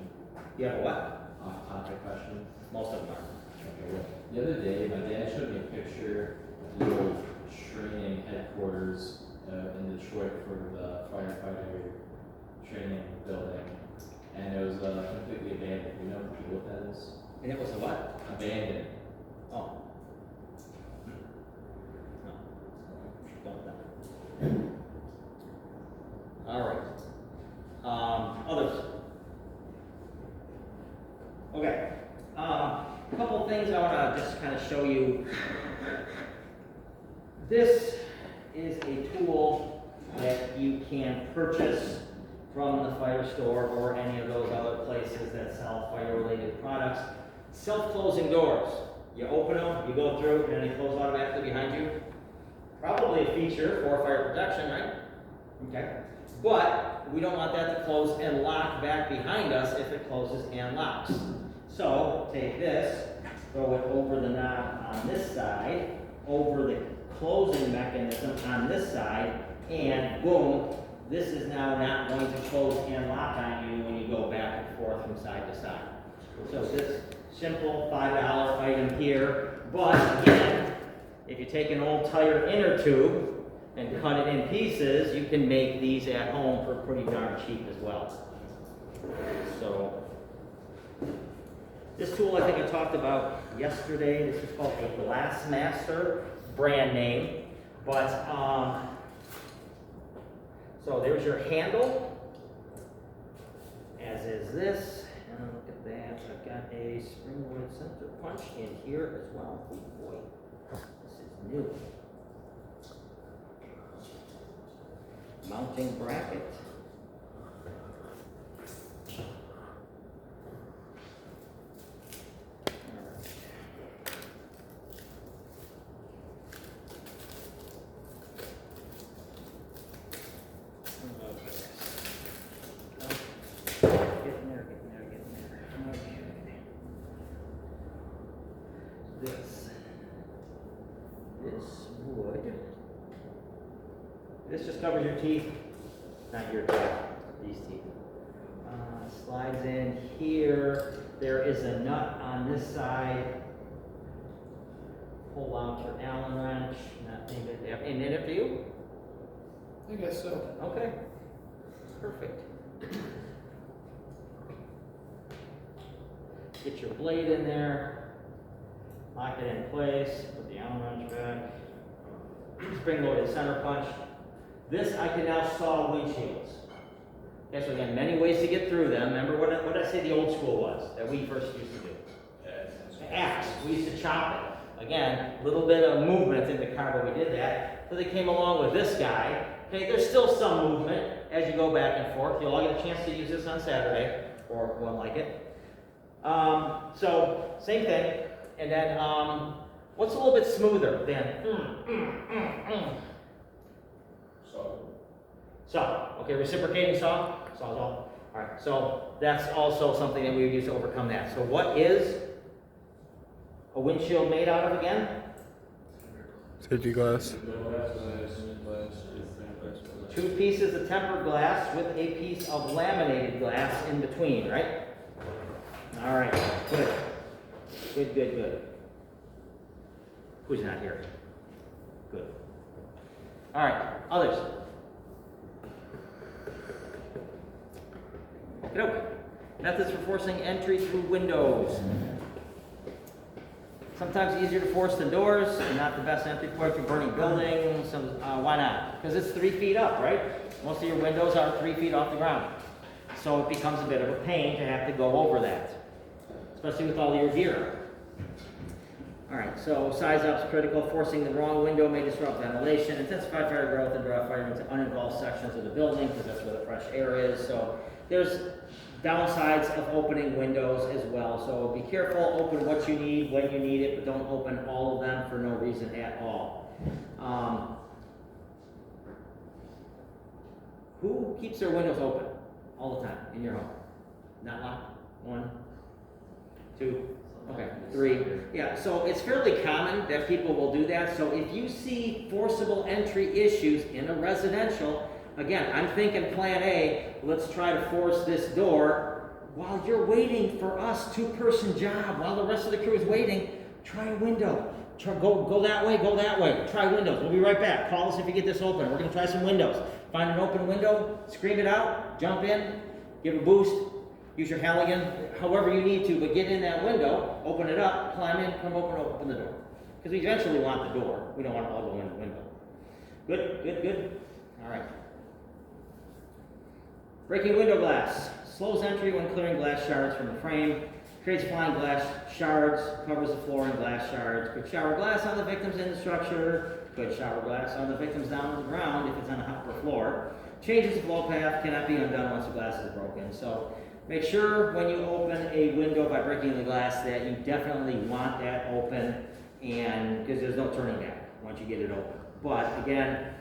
You have a what? Off-topic question. Most of them are. Okay, well, the other day, my dad showed me a picture of the old training headquarters in Detroit for the firefighter training building, and it was completely abandoned. You know what that is? And it was a what? Abandoned. Oh. No. Don't know. All right. Others? Okay. A couple things I want to just kind of show you. This is a tool that you can purchase from the fire store or any of those other places that sell fire-related products. Self-closing doors. You open them, you go through, and then they close automatically behind you. Probably a feature for fire protection, right? Okay. But we don't want that to close and lock back behind us if it closes and locks. So take this, throw it over the knob on this side, over the closing mechanism on this side, and boom, this is now not going to close and lock on you when you go back and forth from side to side. So this simple $5 item here, but again, if you take an old tire inner tube and cut it in pieces, you can make these at home for pretty darn cheap as well. So, this tool I think I talked about yesterday. This is called a Glassmaster brand name. But, so there's your handle, as is this. And look at that, I've got a spring-loaded center punch in here as well. Oh boy, this is new. Mounting bracket. This just covers your teeth, not your teeth, these teeth. Slides in here. There is a nut on this side. Pull out your Allen wrench. Not maybe they have in it for you. I guess so. Okay, perfect. Get your blade in there. Lock it in place. Put the Allen wrench back. Spring-loaded center punch. This I can now saw windshields. Okay, so again, many ways to get through them. Remember what did I say the old school was that we first used to do? Axe. We used to chop it. Again, a little bit of movement in the car when we did that. So they came along with this guy. Okay, there's still some movement as you go back and forth. You'll all get a chance to use this on Saturday, or one like it. So, same thing. And then, what's a little bit smoother than saw? Okay, reciprocating saw? Sawzall. Alright, so that's also something that we would use to overcome that. So what is a windshield made out of again? Safety glass. 2 pieces of tempered glass with a piece of laminated glass in between, right? Alright, good. Good. Who's not here? Good. Alright, others. Okay. Methods for forcing entry through windows. Sometimes easier to force than doors, and not the best entry point for burning buildings. So, why not? Because it's 3 feet up, right? Most of your windows are 3 feet off the ground. So it becomes a bit of a pain to have to go over that, especially with all your gear. Alright, so size up's critical. Forcing the wrong window may disrupt ventilation, intensify fire growth, and draw fire into uninvolved sections of the building, because that's where the fresh air is. So there's downsides of opening windows as well. So be careful, open what you need when you need it, but don't open all of them for no reason at all. Who keeps their windows open all the time in your home? Not locked? 1, 2, okay, 3. Yeah, so it's fairly common that people will do that. So if you see forcible entry issues in a residential, again, I'm thinking plan A, let's try to force this door while you're waiting for us, 2-person job, while the rest of the crew is waiting. Try a window. Go that way, Try windows. We'll be right back. Call us if you get this open. We're going to try some windows. Find an open window, scream it out, jump in, give a boost, use your Halligan, however you need to, but get in that window, open it up, climb in, come open the door. Because we eventually want the door. We don't want to all go in the window. Good. All right. Breaking window glass. Slows entry when clearing glass shards from the frame. Creates flying glass shards, covers the floor in glass shards. Could shower glass on the victims in the structure. Could shower glass on the victims down on the ground if it's on a upper floor. Changes the flow path, cannot be undone once the glass is broken. So make sure when you open a window by breaking the glass that you definitely want that open, and because there's no turning back once you get it open. But again,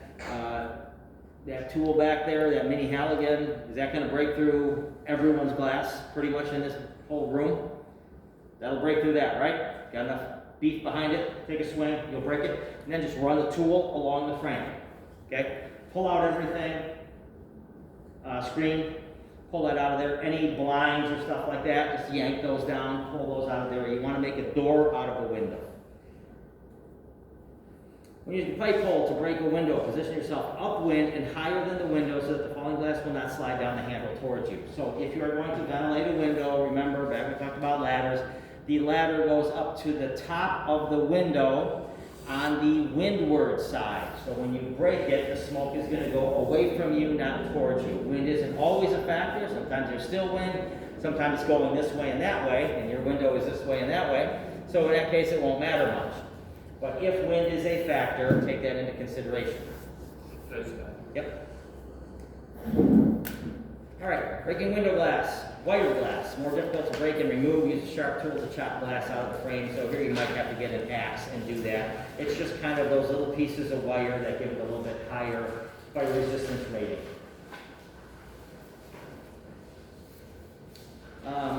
that tool back there, that mini Halligan, is that going to break through everyone's glass pretty much in this whole room? That'll break through that, right? Got enough beef behind it, take a swing, you'll break it, and then just run the tool along the frame, okay? Pull out everything, screen, pull that out of there. Any blinds or stuff like that, just yank those down, pull those out of there. You want to make a door out of a window. When using a pipe pole to break a window, position yourself upwind and higher than the window so that the falling glass will not slide down the handle towards you. So if you are going to ventilate a window, remember back we talked about ladders, the ladder goes up to the top of the window on the windward side. So when you break it, the smoke is going to go away from you, not towards you. Wind isn't always a factor. Sometimes there's still wind. Sometimes it's going this way and that way, and your window is this way and that way. So in that case, it won't matter much. But if wind is a factor, take that into consideration. Yep. All right, breaking window glass, wire glass, more difficult to break and remove. Use a sharp tool to chop glass out of the frame. So here you might have to get an axe and do that. It's just kind of those little pieces of wire that give it a little bit higher fire resistance rating.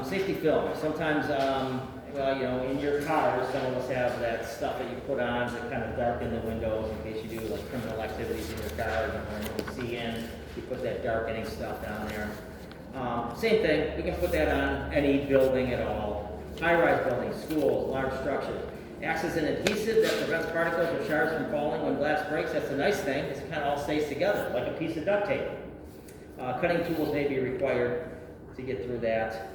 Safety film. Sometimes, well, you know, in your cars, some of us have that stuff that you put on to kind of darken the windows in case you do like criminal activities in your car and you see in. You put that darkening stuff down there. Same thing, we can put that on any building at all. High-rise buildings, schools, large structures. Acts as an adhesive that prevents particles or shards from falling when glass breaks. That's a nice thing. It kind of all stays together, like a piece of duct tape. Cutting tools may be required to get through that.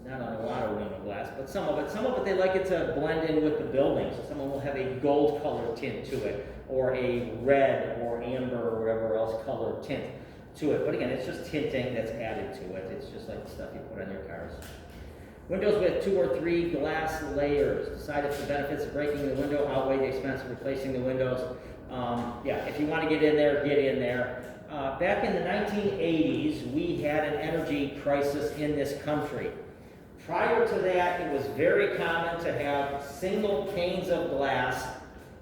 Not on a lot of window glass, but some of it. Some of it, they like it to blend in with the building. So some will have a gold color tint to it, or a red or amber or whatever else color tint to it. But again, it's just tinting that's added to it. It's just like the stuff you put on your cars. Windows with 2 or 3 glass layers. Decide if the benefits of breaking the window outweigh the expense of replacing the windows. Yeah, if you want to get in there, get in there. Back in the 1980s, we had an energy crisis in this country. Prior to that, it was very common to have single panes of glass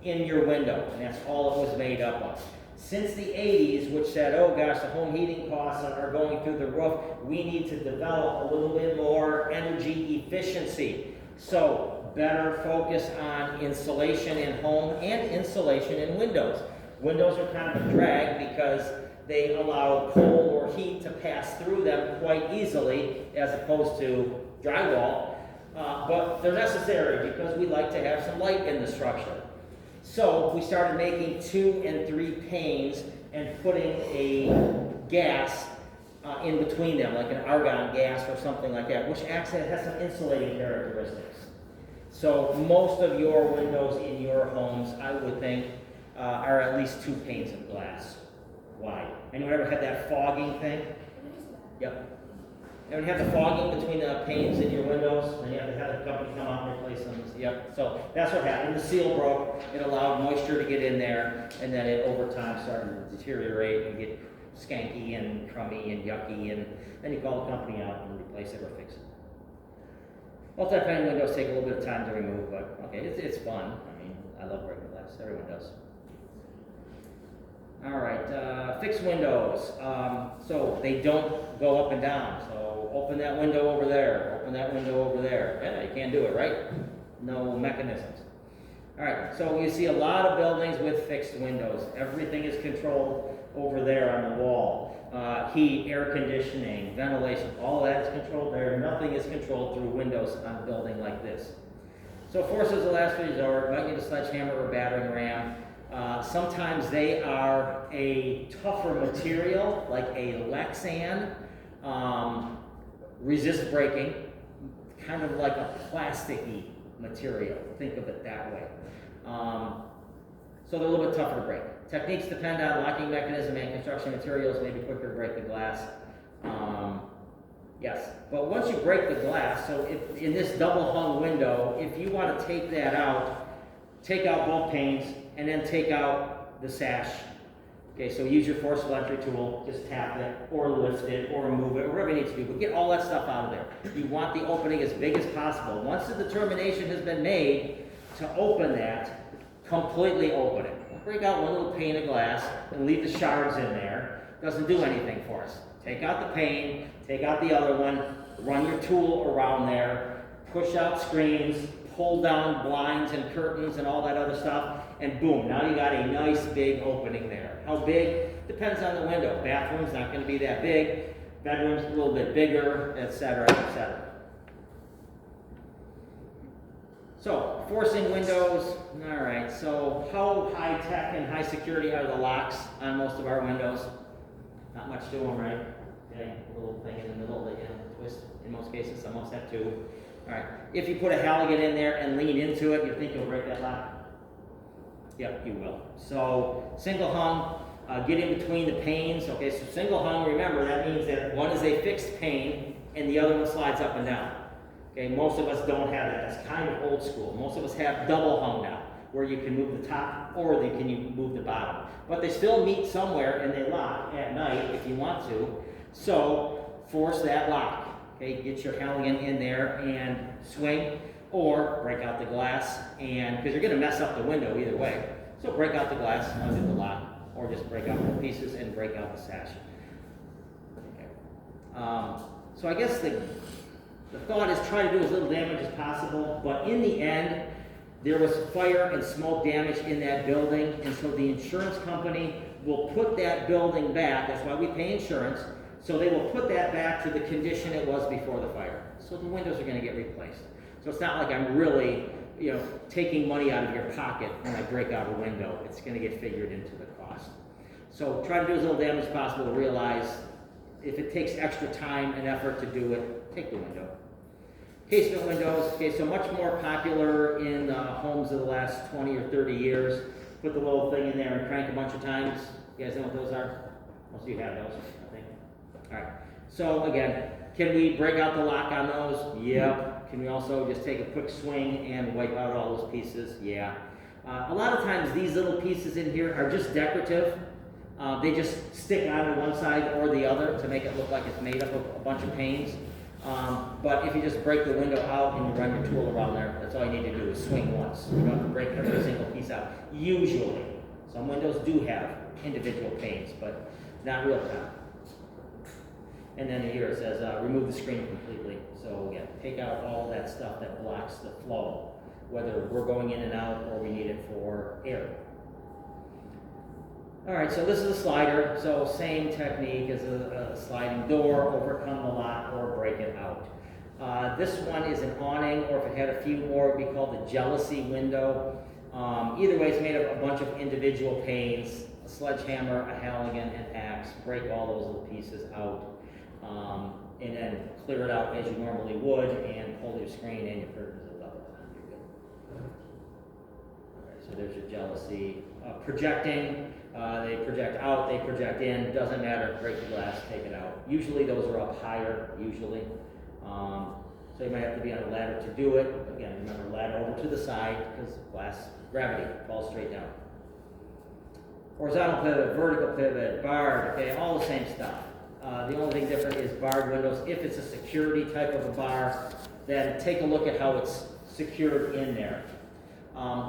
in your window, and that's all it was made up of. Since the 80s, which said, oh gosh, the home heating costs are going through the roof, we need to develop a little bit more energy efficiency. So, better focus on insulation in home and insulation in windows. Windows are kind of a drag because they allow cold or heat to pass through them quite easily as opposed to drywall, but they're necessary because we like to have some light in the structure. So we started making 2 and 3 panes and putting a gas in between them, like an argon gas or something like that, which actually has some insulating characteristics. So most of your windows in your homes, I would think, are at least 2 panes of glass wide. Anyone ever had that fogging thing? Yep. And you have the fogging between the panes in your windows, and you have to have the company come out and replace them. Yep. So that's what happened. The seal broke. It allowed moisture to get in there, and then it over time started to deteriorate and get skanky and crummy and yucky, and then you call the company out and replace it or fix it. Multi-pane windows take a little bit of time to remove, but okay, it's fun. I mean, I love breaking glass. Everyone does. All right, fixed windows. So they don't go up and down. So open that window over there, open that window over there. Yeah, you can't do it, right? No mechanisms. All right, so you see a lot of buildings with fixed windows. Everything is controlled over there on the wall. Heat, air conditioning, ventilation, all that is controlled there. Nothing is controlled through windows on a building like this. So force is the last resort. Might need a sledgehammer or a battering ram. Sometimes they are a tougher material, like a Lexan, resist breaking, kind of like a plasticky material. Think of it that way. So they're a little bit tougher to break. Techniques depend on locking mechanism and construction materials, maybe quicker to break the glass. Yes, but once you break the glass, so if, in this double hung window, if you want to take that out, take out both panes, and then take out the sash. Okay, so use your forcible entry tool, just tap it, or lift it, or move it, or whatever you need to do, but get all that stuff out of there. You want the opening as big as possible. Once the determination has been made to open that, completely open it. Don't break out one little pane of glass and leave the shards in there. Doesn't do anything for us. Take out the pane, take out the other one, run your tool around there, push out screens, pull down blinds and curtains and all that other stuff, and boom, now you got a nice big opening there. How big? Depends on the window. Bathroom's not going to be that big, bedroom's a little bit bigger, etc., etc. So, forcing windows, all right, so how high tech and high security are the locks on most of our windows? Not much to them, right? Okay, a little thing in the middle that you twist. In most cases, some most have two. All right, if you put a Halligan in there and lean into it, you think you'll break that lock? Yep, you will. So, single hung, get in between the panes. Okay, so single hung, remember, that means that one is a fixed pane and the other one slides up and down. Okay, most of us don't have that. That's kind of old school. Most of us have double hung now, where you can move the top or you can move the bottom. But they still meet somewhere and they lock at night if you want to. So force that lock. Okay, get your Halligan in there and swing, or break out the glass, and because you're going to mess up the window either way. So break out the glass, undo the lock, or just break out the pieces and break out the sash. Okay. So I guess the thought is try to do as little damage as possible, but in the end, there was fire and smoke damage in that building, and so the insurance company will put that building back. That's why we pay insurance. So they will put that back to the condition it was before the fire. So the windows are going to get replaced. So it's not like I'm really, taking money out of your pocket when I break out a window. It's going to get figured into the cost. So try to do as little damage as possible. Realize if it takes extra time and effort to do it, take the window. Casement windows, okay, so much more popular in homes of the last 20 or 30 years. Put the little thing in there and crank a bunch of times. You guys know what those are? Most of you have those, I think. All right. So again, can we break out the lock on those? Yep. Can we also just take a quick swing and wipe out all those pieces? Yeah. A lot of times these little pieces in here are just decorative. They just stick onto one side or the other to make it look like it's made up of a bunch of panes. But if you just break the window out and you run your tool around there, that's all you need to do is swing once. You don't have to break every single piece out. Usually. Some windows do have individual panes, but not real time. And then here it says, remove the screen completely. So again, take out all that stuff that blocks the flow, whether we're going in and out or we need it for air. All right, so this is a slider. So same technique as a sliding door, overcome the lock or break it out. This one is an awning, or if it had a few more, it would be called the jealousy window. Either way, it's made of a bunch of individual panes, a sledgehammer, a Halligan, an axe, break all those little pieces out. And then clear it out as you normally would, and pull your screen and your curtains at level. You're good. Okay, so there's your jealousy. Projecting, they project out, they project in, doesn't matter, break the glass, take it out. Usually those are up higher, usually. So you might have to be on a ladder to do it. Again, remember, ladder over to the side, because glass, gravity, falls straight down. Horizontal pivot, vertical pivot, barred, okay, all the same stuff. The only thing different is barred windows. If it's a security type of a bar, then take a look at how it's secured in there.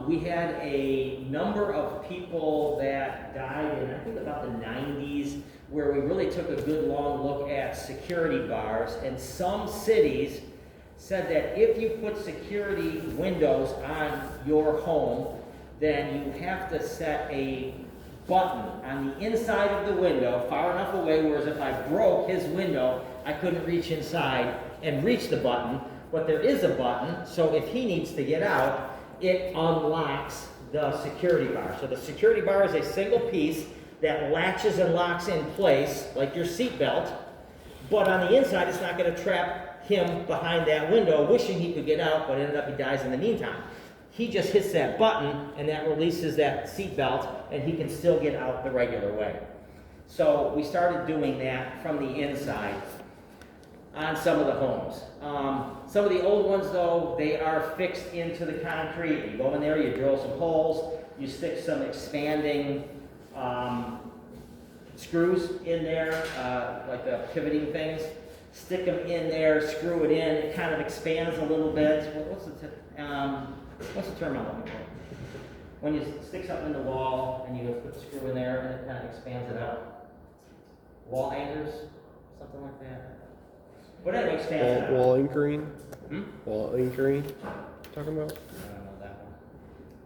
We had a number of people that died in, I think, about the 90s, where we really took a good long look at security bars, and some cities said that if you put security windows on your home, then you have to set a button on the inside of the window far enough away, whereas if I broke his window, I couldn't reach inside and reach the button, but there is a button, so if he needs to get out, it unlocks the security bar. So the security bar is a single piece that latches and locks in place, like your seat belt, but on the inside, it's not going to trap him behind that window, wishing he could get out, but ended up he dies in the meantime. He just hits that button, and that releases that seat belt, and he can still get out the regular way. So we started doing that from the inside. on some of the homes. Some of the old ones though, they are fixed into the concrete. You go in there, you drill some holes, you stick some expanding screws in there, like the pivoting things. Stick them in there, screw it in, it kind of expands a little bit. What's the term I'm looking for? When you stick something in the wall and you put the screw in there and it kind of expands it out. Wall anchors, something like that. But anyway, expands it out. Wall anchoring. Hmm? Wall anchoring. Talking about. I don't know that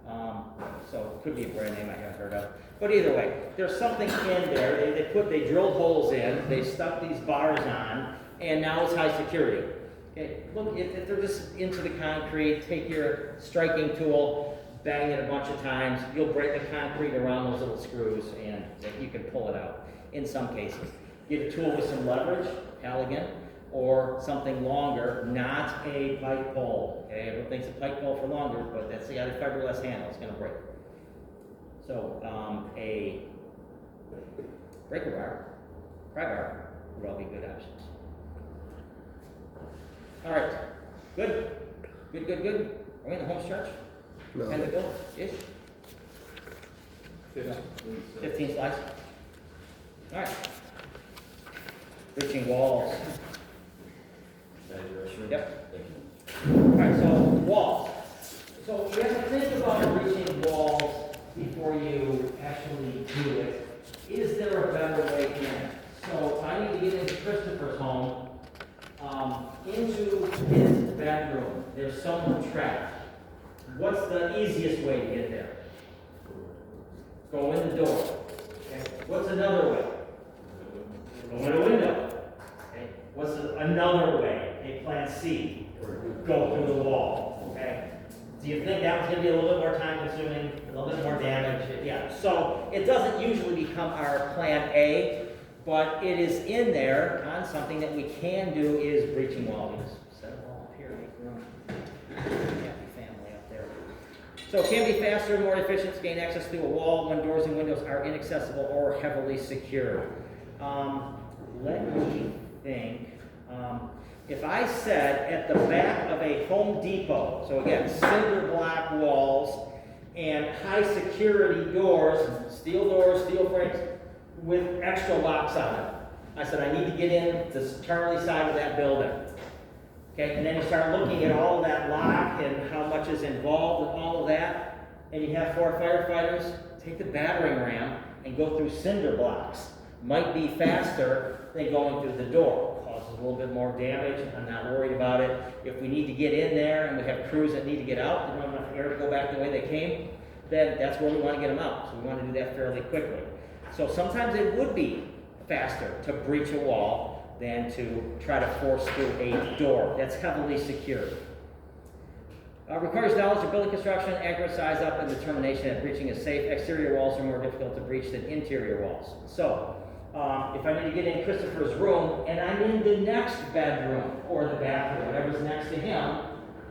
one. So it could be a brand name I haven't heard of. But either way, there's something in there. They drilled holes in, they stuck these bars on, and now it's high security. Okay, look, if they're just into the concrete, take your striking tool, bang it a bunch of times, you'll break the concrete around those little screws, and you can pull it out in some cases. Get a tool with some leverage, Halligan, or something longer, not a pipe pole. Okay, everyone thinks a pipe pole for longer, but that's the other fiberglass handle, it's gonna break. So, a breaker bar, pry bar, would all be good options. All right, good? Good? Are we in the home stretch? No. Kind of good-ish? 15 slides? All right. Breaching walls. Yep. All right, so walls. So you have to think about breaching walls before you actually do it. Is there a better way in? So I need to get into Christopher's home, into his bedroom. There's someone trapped. What's the easiest way to get there? Go in the door. Okay. What's another way? Go in a window. Okay. What's another way? Okay, plan C. Go through the wall. Okay. Do you think that was going to be a little bit more time consuming, a little bit more damage? Yeah. So it doesn't usually become our plan A, but it is in there on something that we can do is breaching walls. Set a wall up here, make room. Happy family up there. So it can be faster and more efficient to gain access through a wall when doors and windows are inaccessible or heavily secured. Let me think. If I said at the back of a Home Depot, so again, cinder block walls and high security doors, steel frames with extra locks on them. I said I need to get in the Charlie side of that building. Okay, and then you start looking at all of that lock and how much is involved with all of that, and you have 4 firefighters, take the battering ram and go through cinder blocks. Might be faster than going through the door. Causes a little bit more damage. I'm not worried about it. If we need to get in there and we have crews that need to get out, they don't have enough air to go back the way they came, then that's where we want to get them out. So we want to do that fairly quickly. So sometimes it would be faster to breach a wall than to try to force through a door that's heavily secured. Requires knowledge of building construction, accurate size up, and determination that breaching is safe. Exterior walls are more difficult to breach than interior walls. So, if I need to get in Christopher's room and I'm in the next bedroom or the bathroom, whatever's next to him,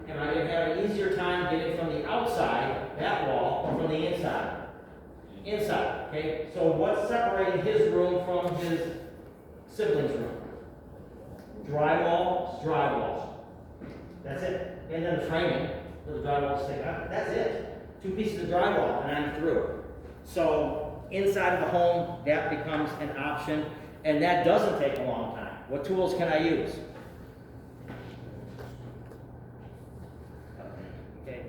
am I going to have an easier time getting from the outside, that wall, or from the inside? Inside, okay? So what's separating his room from his sibling's room? Drywall. That's it. And then the framing, the drywall stick out. That's it. 2 pieces of drywall and I'm through. So inside of the home, that becomes an option, and that doesn't take a long time. What tools can I use? Okay,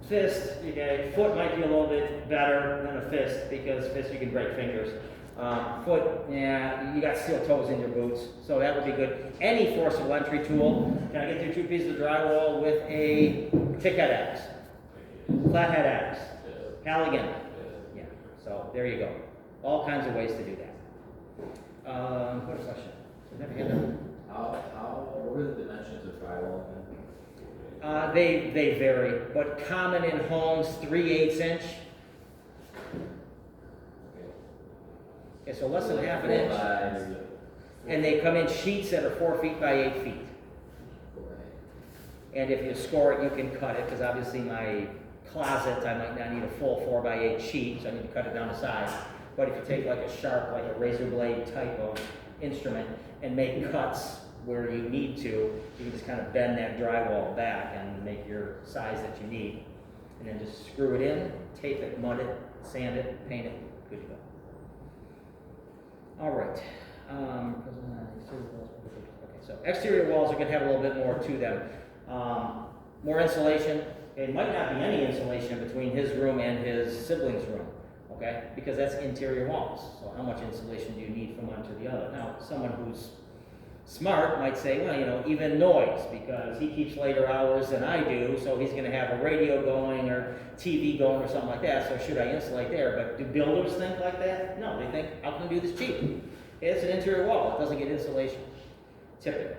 fist, okay, foot might be a little bit better than a fist, because fist you can break fingers. Foot, yeah, you got steel toes in your boots, so that would be good. Any forcible entry tool. Can I get through 2 pieces of drywall with a thickhead axe, flathead axe, Halligan? Yeah, so there you go. All kinds of ways to do that. What a question. What were the dimensions of drywall again? They vary, but common in homes, 3/8 inch. Okay, so less than half an inch. And they come in sheets that are 4 feet by 8 feet. And if you score it, you can cut it, because obviously my closet, I might not need a full 4 by 8 sheet, so I need to cut it down to size. But if you take like a sharp, like a razor blade type of instrument and make cuts where you need to, you can just kind of bend that drywall back and make your size that you need. And then just screw it in, tape it, mud it, sand it, paint it, good to go. All right. Okay, so exterior walls are going to have a little bit more to them. More insulation. It might not be any insulation between his room and his sibling's room, okay? Because that's interior walls. So how much insulation do you need from one to the other? Now, someone who's smart might say, well, you know, even noise, because he keeps later hours than I do, so he's going to have a radio going or TV going or something like that, so should I insulate there? But do builders think like that? No, they think, how can I do this cheap? It's an interior wall. It doesn't get insulation, typically.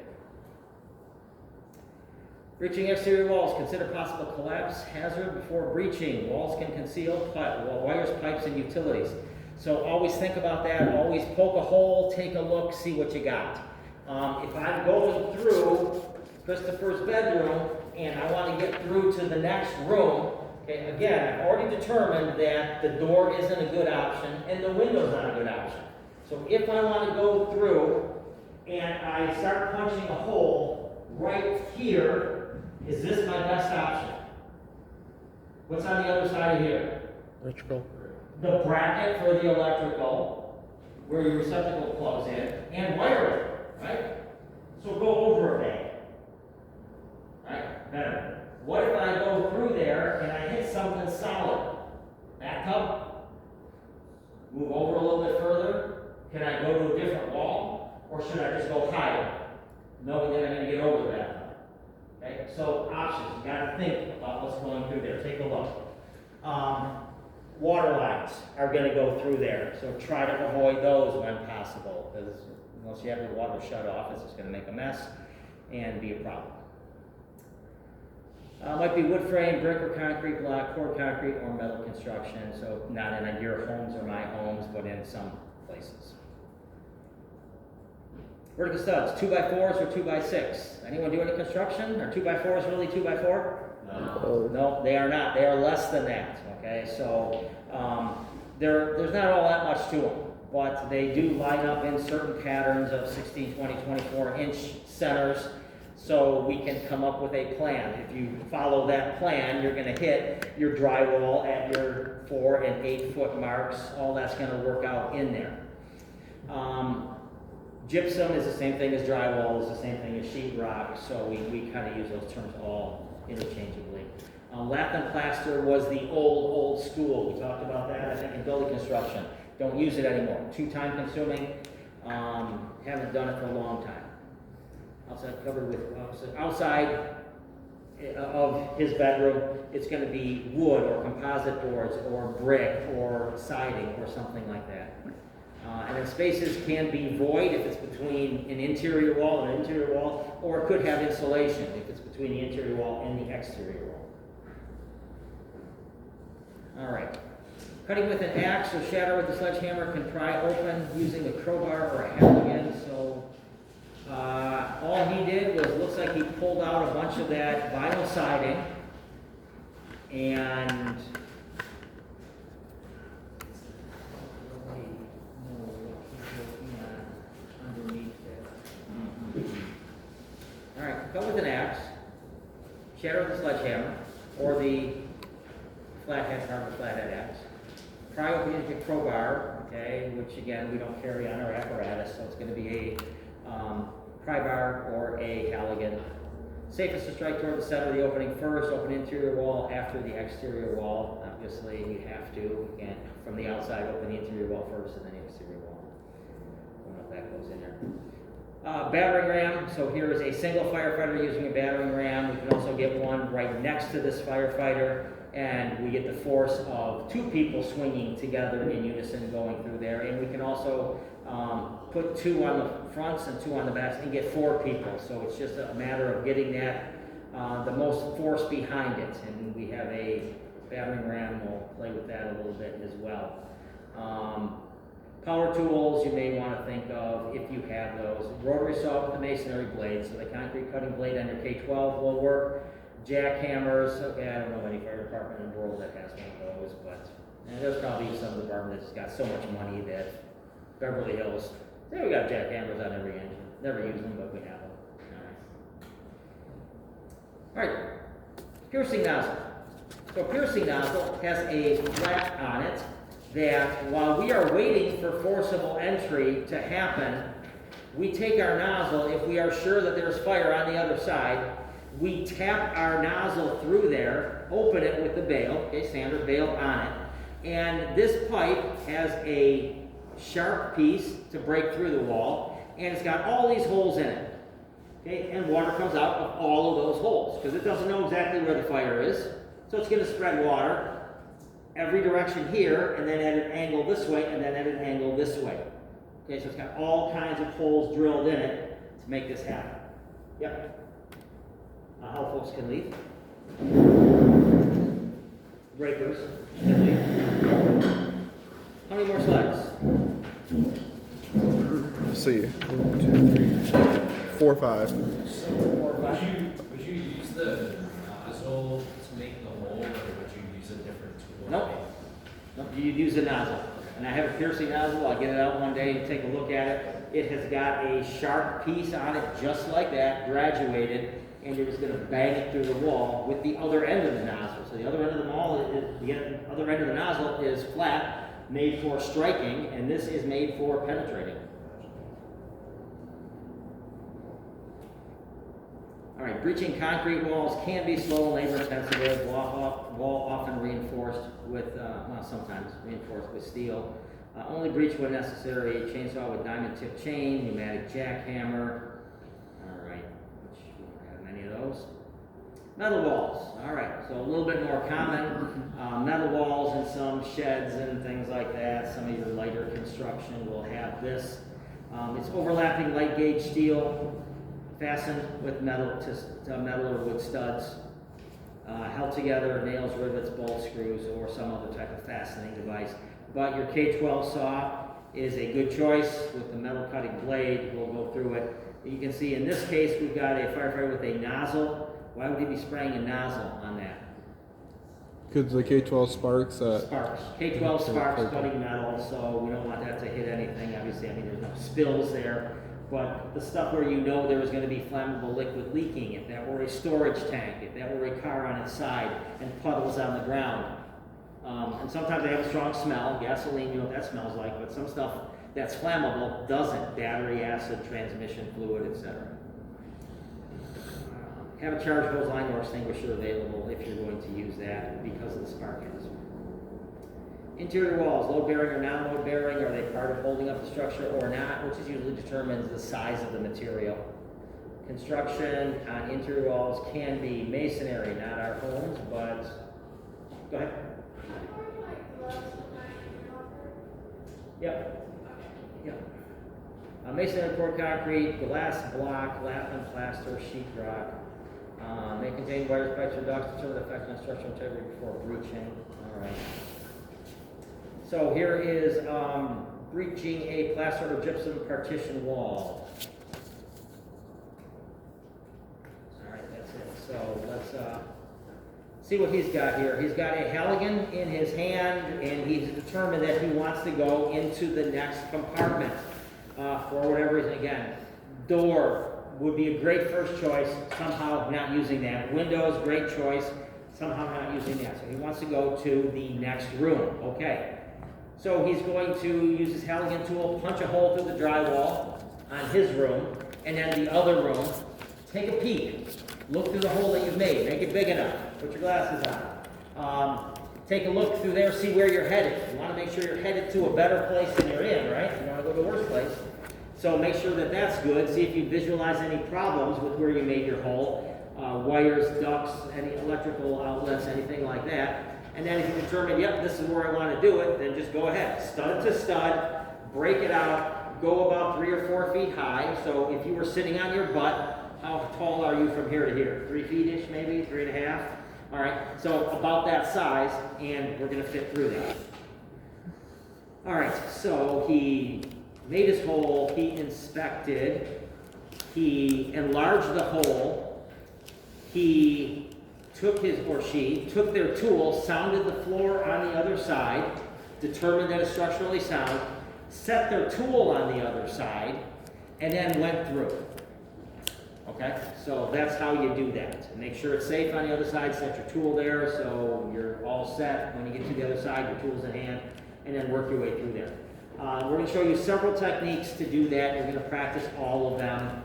Breaching exterior walls. Consider possible collapse hazard before breaching. Walls can conceal wires, pipes, and utilities. So always think about that. Always poke a hole, take a look, see what you got. If I'm going through Christopher's bedroom and I want to get through to the next room, okay, again, I've already determined that the door isn't a good option and the window's not a good option. So if I want to go through and I start punching a hole right here, is this my best option? What's on the other side of here? Electrical. The bracket for the electrical, where your receptacle plugs in, and wiring, right? So go over a bay. Right? Better. What if I go through there and I hit something solid? Bathtub? Move over a little bit further? Can I go to a different wall? Or should I just go higher? Knowing that I'm going to get over the bathtub. Okay? So options. You got to think about what's going through there. Take a look. Water lines are going to go through there, so try to avoid those when possible, because unless you have the water shut off, it's just going to make a mess and be a problem. Might be wood frame, brick or concrete block, poured concrete, or metal construction, so not in your homes or my homes, but in some places. Vertical studs, 2x4s or 2x6. Anyone do any construction? Are 2x4s really 2x4? No. No, they are not. They are less than that. Okay, so there's not all that much to them, but they do line up in certain patterns of 16, 20, 24-inch centers, so we can come up with a plan. If you follow that plan, you're going to hit your drywall at your 4 and 8 foot marks. All that's going to work out in there. Gypsum is the same thing as drywall, is the same thing as sheetrock, so we kind of use those terms all interchangeably. Lath and plaster was the old school. We talked about that, I think, in building construction. Don't use it anymore. Too time consuming. Haven't done it for a long time. Outside of his bedroom, it's going to be wood or composite boards or brick or siding or something like that. And then spaces can be void if it's between an interior wall and an interior wall, or it could have insulation if it's between the interior wall and the exterior wall. All right. Cutting with an axe or shatter with a sledgehammer can pry open using a crowbar or a halligan. So all he did was, looks like he pulled out a bunch of that vinyl siding and all right, cut with an axe, shatter with a sledgehammer, or the flathead axe. Pry open into a crowbar, okay, which again we don't carry on our apparatus, so it's going to be a pry bar or a halligan. Safest to strike toward the center of the opening first, open interior wall after the exterior wall. Obviously, you have to, again, from the outside, open the interior wall first and then the exterior wall. I don't know if that goes in there. Battering ram, so here is a single firefighter using a battering ram. We can also get one right next to this firefighter, and we get the force of 2 people swinging together in unison going through there. And we can also put 2 on the fronts and 2 on the backs and get 4 people. So it's just a matter of getting that, the most force behind it. And we have a battering ram, we'll play with that a little bit as well. Power tools you may want to think of if you have those. Rotary saw with the masonry blade, so the concrete cutting blade on your K-12 will work. Jackhammers, okay, I don't know any fire department in the world that has one of those, but there's probably some department that's got so much money that Beverly Hills, we got jackhammers on every engine. Never use them, but we have them. All right, piercing nozzle. So piercing nozzle has a flap on it that while we are waiting for forcible entry to happen, we take our nozzle, if we are sure that there's fire on the other side, we tap our nozzle through there, open it with the bail, okay, standard bail on it, and this pipe has a sharp piece to break through the wall, and it's got all these holes in it, okay, and water comes out of all of those holes, because it doesn't know exactly where the fire is, so it's going to spread water every direction here, and then at an angle this way, and then at an angle this way. Okay, so it's got all kinds of holes drilled in it to make this happen. Yep. How folks can leave. Breakers can leave. How many more slides? Let's see. 1, 2, 3, 4, 5. So, would you use the nozzle to make the hole, or would you use a different tool? Nope. Nope, you use a nozzle. And I have a piercing nozzle, I'll get it out one day and take a look at it. It has got a sharp piece on it just like that, graduated, and you're just gonna bang it through the wall with the other end of the nozzle. So the other end of the other end of the nozzle is flat, made for striking, and this is made for penetrating. All right, breaching concrete walls can be slow and labor intensive. Wall often reinforced with, well, sometimes reinforced with steel. Only breach when necessary. Chainsaw with diamond tip chain, pneumatic jackhammer. All right, which we don't have many of those. Metal walls. All right, so a little bit more common. Metal walls in some sheds and things like that. Some of your lighter construction will have this. It's overlapping light gauge steel, fastened with metal to metal or wood studs, held together, nails, rivets, bolts, screws, or some other type of fastening device. But your K12 saw is a good choice with the metal cutting blade. We'll go through it. You can see in this case we've got a firefighter with a nozzle. Why would he be spraying a nozzle on that? Because the K12 sparks. Sparks. K12 sparks cutting metal, so we don't want that to hit anything. Obviously, I mean, there's no spills there. But the stuff where you know there was going to be flammable liquid leaking, if that were a storage tank, if that were a car on its side and puddles on the ground. And sometimes they have a strong smell. Gasoline, you know what that smells like, but some stuff that's flammable doesn't. Battery, acid, transmission fluid, etc. Have a charge hose line or extinguisher available if you're going to use that because of the spark hazard. Interior walls, load bearing or non-load bearing, are they part of holding up the structure or not, which is usually determines the size of the material. Construction on interior walls can be masonry, not our homes, but go ahead. Yep. Yep. Masonry poured concrete, glass block, lap and plaster, sheetrock. May contain wires, pipes, or ducts to determine effect on structural integrity before breaching. All right. So here is breaching a plaster or gypsum partition wall. All right, that's it. So let's see what he's got here. He's got a Halligan in his hand, and he's determined that he wants to go into the next compartment for whatever reason. Again, door would be a great first choice, somehow not using that. Windows, great choice, somehow not using that. So he wants to go to the next room. Okay. So he's going to use his Halligan tool, punch a hole through the drywall on his room, and then the other room, take a peek. Look through the hole that you've made. Make it big enough. Put your glasses on. Take a look through there, see where you're headed. You want to make sure you're headed to a better place than you're in, right? You want to go to the worst place. So make sure that that's good. See if you visualize any problems with where you made your hole. Wires, ducts, any electrical outlets, anything like that. And then if you determine, yep, this is where I want to do it, then just go ahead. Stud to stud, break it out, go about 3 or 4 feet high. So if you were sitting on your butt, how tall are you from here to here? 3 feet-ish, maybe, 3.5? All right, so about that size, and we're going to fit through that. All right, so he made his hole, he inspected, he enlarged the hole, he took she took their tool, sounded the floor on the other side, determined that it's structurally sound, set their tool on the other side, and then went through. Okay? Okay, so that's how you do that. Make sure it's safe on the other side, set your tool there, so you're all set when you get to the other side, your tool's in hand, and then work your way through there. We're gonna show you several techniques to do that. You're gonna practice all of them.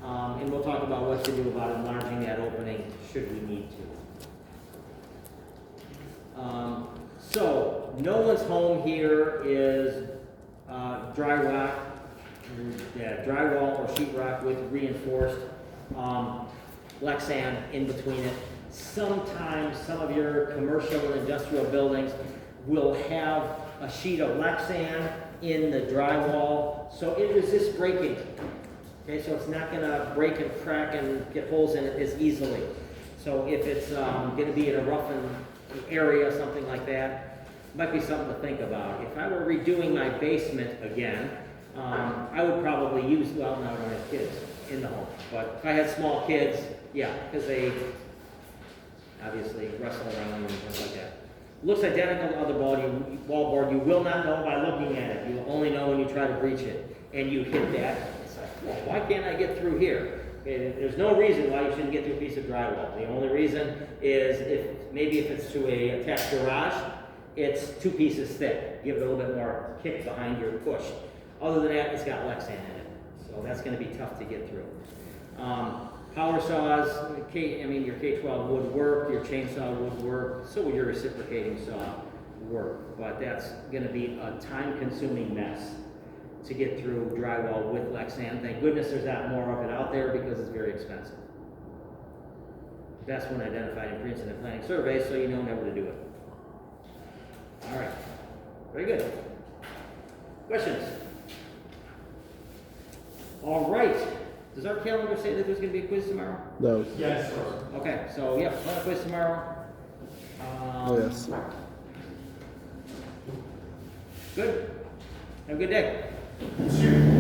And we'll talk about what to do about enlarging that opening should we need to. So, no one's home here is drywall or sheetrock with reinforced Lexan in between it. Sometimes some of your commercial and industrial buildings will have a sheet of Lexan in the drywall, so it resists breaking. Okay, so it's not gonna break and crack and get holes in it as easily. So if it's gonna be in a roughened area, something like that, might be something to think about. If I were redoing my basement again, I would probably use, well, no, I don't have kids in the home, but if I had small kids, yeah, because they obviously wrestle around and things like that. Looks identical to other wallboard. You will not know by looking at it. You'll only know when you try to breach it. And you hit that, it's like, well, why can't I get through here? Okay, there's no reason why you shouldn't get through a piece of drywall. The only reason is if it's to a attached garage, it's 2 pieces thick. Give it a little bit more kick behind your push. Other than that, it's got Lexan in it. So that's gonna be tough to get through. Power saws, your K-12 would work, your chainsaw would work, so would your reciprocating saw work. But that's gonna be a time-consuming mess to get through drywall with Lexan. Thank goodness there's not more of it out there because it's very expensive. That's when identified in pre-incident planning surveys, so you know never to do it. All right, very good. Questions? All right. Does our calendar say that there's going to be a quiz tomorrow? No. Yes. Okay, so yeah, we'll have a quiz tomorrow. Oh, yes. Good. Have a good day. Sure.